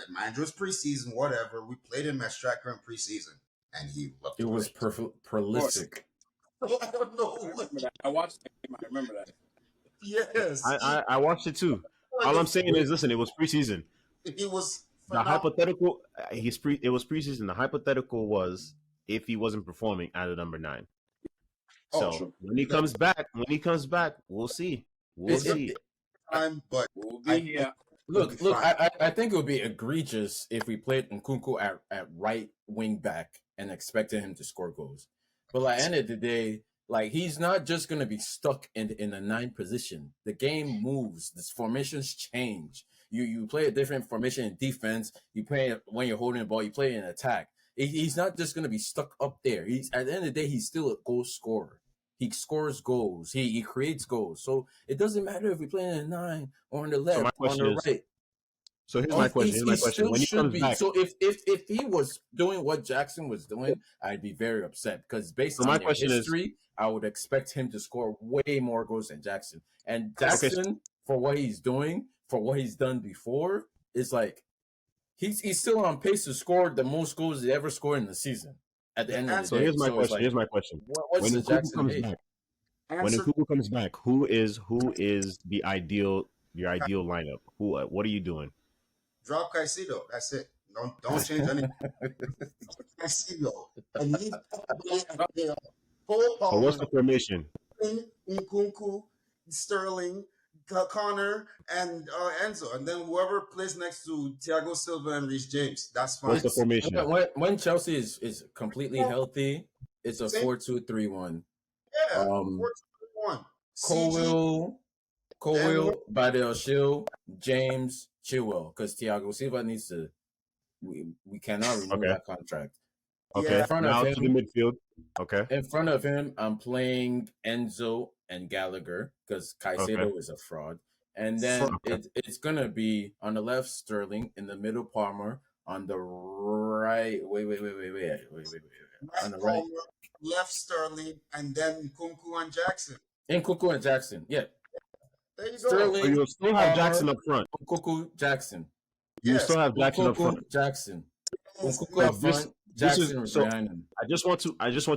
mind you, it's preseason, whatever. We played him at striker in preseason, and he looked It was great. prolific. I don't know. I remember that. I watched the game. I remember that. Yes, I watched it too. All I'm saying is, listen, it was preseason. he was The phenomenal. hypothetical, it was preseason. The hypothetical was if he wasn't performing at a number 9. So True. when he comes back, we'll see. We'll see. Time, but We'll be here. Look, fine. I think it would be egregious if we played Nkunku at right wing back and expected him to score goals. But like, at the end of the day, like, he's not just gonna be stuck in a 9 position. The game moves. The formations change. You play a different formation in defense. You play it when you're holding the ball. You play in attack. He's not just gonna be stuck up there. He's at the end of the day, he's still a goal scorer. He scores goals. He creates goals. So it doesn't matter if we play in a 9 or on the left, my on question the is, right. So here's my question. When he comes back, So if he was doing what Jackson was doing, I'd be very upset because based So my on their question is- history, I would expect him to score way more goals than Jackson. And Jackson, for what he's doing, for what he's done before, is like he's still on pace to score the most goals he ever scored in the season. At the end of the so day, here's my it's question. like, Here's my question. what's When the Nkunku Jackson comes hate? back, when answer Nkunku comes back, who is the ideal your ideal lineup? What are you doing? drop Caicedo. That's it. Don't change anything. Caicedo and leave there. Cole So Palmer, what's the formation? Nkunku, Sterling, Connor, and Enzo, and then whoever plays next to Thiago Silva and Reece James. That's fine. What's the formation? When Chelsea is completely healthy, it's a Same. 4-2-3-1. Yeah, 4-2-1. CG, Colwill, Badel, James, Chilwell, because Thiago Silva needs to. We cannot renew Okay. that contract. Okay, In front now of to the him, midfield. Okay, in front of him, I'm playing Enzo and Gallagher because Caicedo is a fraud. And then it's gonna be on the left Sterling, in the middle Palmer, on the right. Wait. On the right, Palmer, left Sterling, and then Nkunku and Jackson. Nkunku and Jackson. Yeah, There you Sterling. so you'll still have Palmer, Jackson up front. Nkunku, Jackson. You Yes. still have Jackson up front. Nkunku, Jackson. Yes. Nkunku So up front, Jackson so behind him. I just want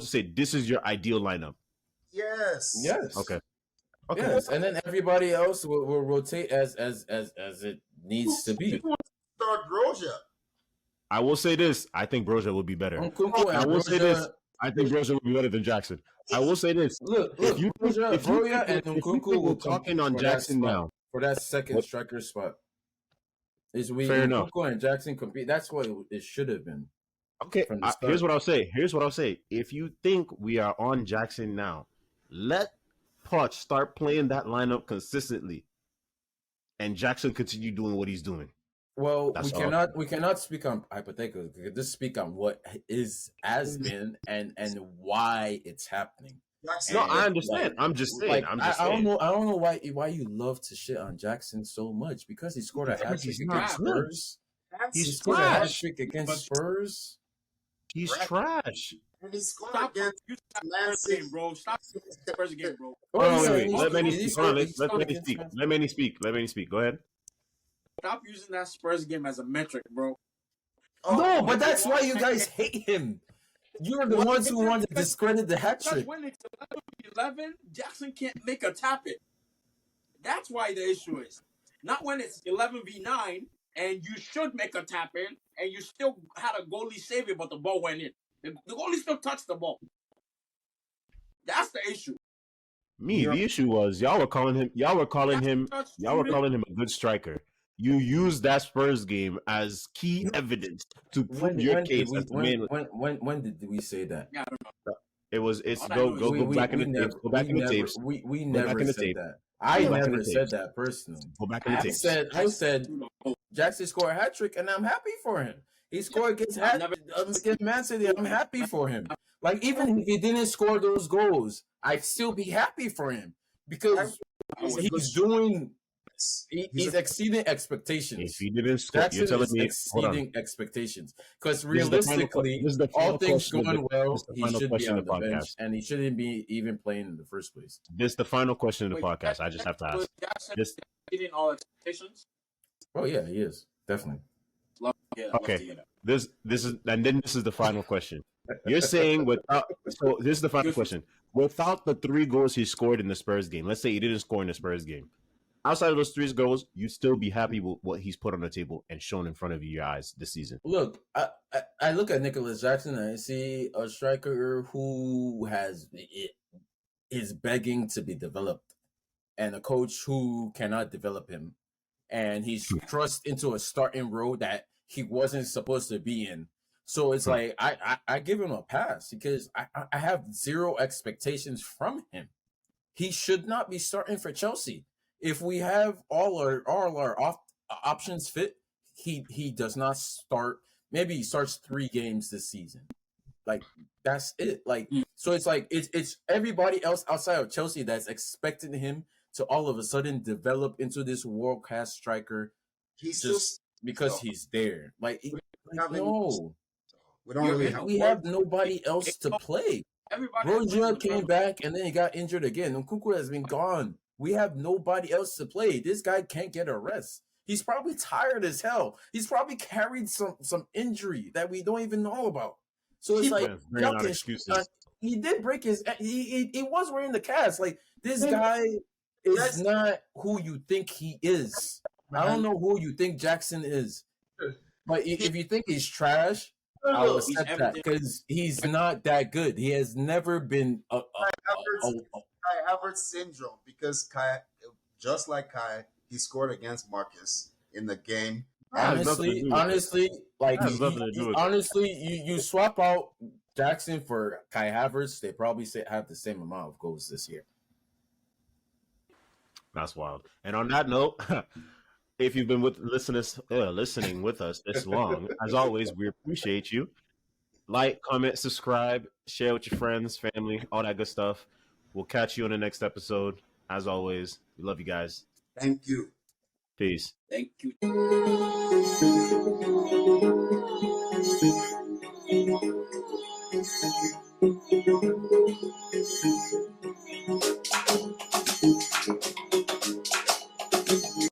to say this is your ideal lineup. Yes. Yes. Okay. Yes, and then everybody else will rotate as it needs to be. Start Broja. I will say this. I think Broja will be better. Nkunku and I will say this. Broja. I think Broja will be better than Jackson. I will say this. Look, If you think- Broja, if you Broja think- and if you Nkunku think we're will talking compete on for Jackson that spot, now. for that second striker spot. Is we Fair enough. Nkunku and Jackson compete? That's what it should have been. Okay, From the here's start. what I'll say. If you think we are on Jackson now, let Poch start playing that lineup consistently, and Jackson continue doing what he's doing. Well, That's we all. cannot speak on hypotheticals. We can just speak on what has been and why it's happening. Jackson. No, And, I understand. like- I'm just saying. Like, I'm just I don't saying. know. I don't know why you love to shit on Jackson so much, because he scored a Because hat trick he's not against good. Spurs. He He's scored a hat trash. trick against But- Spurs. He's Right. trash. And he scored Stop against using that Man Spurs City. game, bro. Stop using that Spurs game, bro. Oh, Hold on, yeah, wait. he Let Manny scored- he speak. Hold on, scored- he let scored Manny against speak. Man- Let Manny speak. Let Manny speak. Go ahead. Stop using that Spurs game as a metric, bro. No, but that's why you guys hate him. You're the ones who want to discredit the hat Because trick. when it's 11, Jackson can't make a tap it. That's why the issue is. Not when it's 11v9 and you should make a tap in and you still had a goalie save it, but the ball went in. The goalie still touched the ball. That's the issue. The issue was y'all were calling him a good striker. You used that Spurs game as key evidence to prove your case as the main. When did we say that? Yeah, I don't know. It's All I go know go is go back in the tapes. Go back in the tapes. We Go back never in the said tape. that. I Go back in never the said tapes. that personally. Go back in the tapes. I said Jackson scored a hat trick, and I'm happy for him. He scored against Man City. I'm happy for him. Like, even if he didn't score those goals, I'd still be happy for him because he's doing He's He's a exceeding If expectations. he didn't score, you're Jackson telling is me. Hold on. exceeding expectations because This is the final. realistically, This is the all final things question of the. going This well, is the he final should be question on of the the bench podcast. and he shouldn't be even playing in the first place. This is the final question of the Wait, podcast. I just have to was ask. Jackson This exceeding all expectations? Oh yeah, he is definitely. Love to okay. hear that. This is and then this is the final question. You're saying without so this is the final Good for question. Without the 3 goals he scored in the Spurs game, let's say he didn't score in the Spurs game. Outside of those 3 goals, you'd still be happy with what he's put on the table and shown in front of your eyes this season. Look, I look at Nicholas Jackson and I see a striker who is begging to be developed, and a coach who cannot develop him, and he's thrust into a starting role that he wasn't supposed to be in. So it's like I give him a pass because I have zero expectations from him. He should not be starting for Chelsea. If we have all our options fit, he does not start. Maybe he starts 3 games this season. Like that's it. Like so, it's like it's everybody else outside of Chelsea that's expecting him to all of a sudden develop into this world class striker he's just because so, he's there. Like having, no, we don't really we have nobody else to play. Everybody Broja came back and then he got injured again. Nkunku has been gone. We have nobody else to play. This guy can't get a rest. He's probably tired as hell. He's probably carried some injury that we don't even know about. So it's like y'all can, he did break his. He was wearing the cast. Like this guy is not who you think he is. I don't know who you think Jackson is. But if you think he's trash, I'll accept that because he's not that good. He has never been Kai Havertz syndrome because Kai, just like Kai, he scored against Marcus in the game. Honestly, like honestly, you swap out Jackson for Kai Havertz, they probably have the same amount of goals this year. That's wild. And on that note, if you've been listening with us this long, as always, we appreciate you. Like, comment, subscribe, share with your friends, family, all that good stuff. We'll catch you on the next episode. As always, we love you guys. Thank you. Peace. Thank you.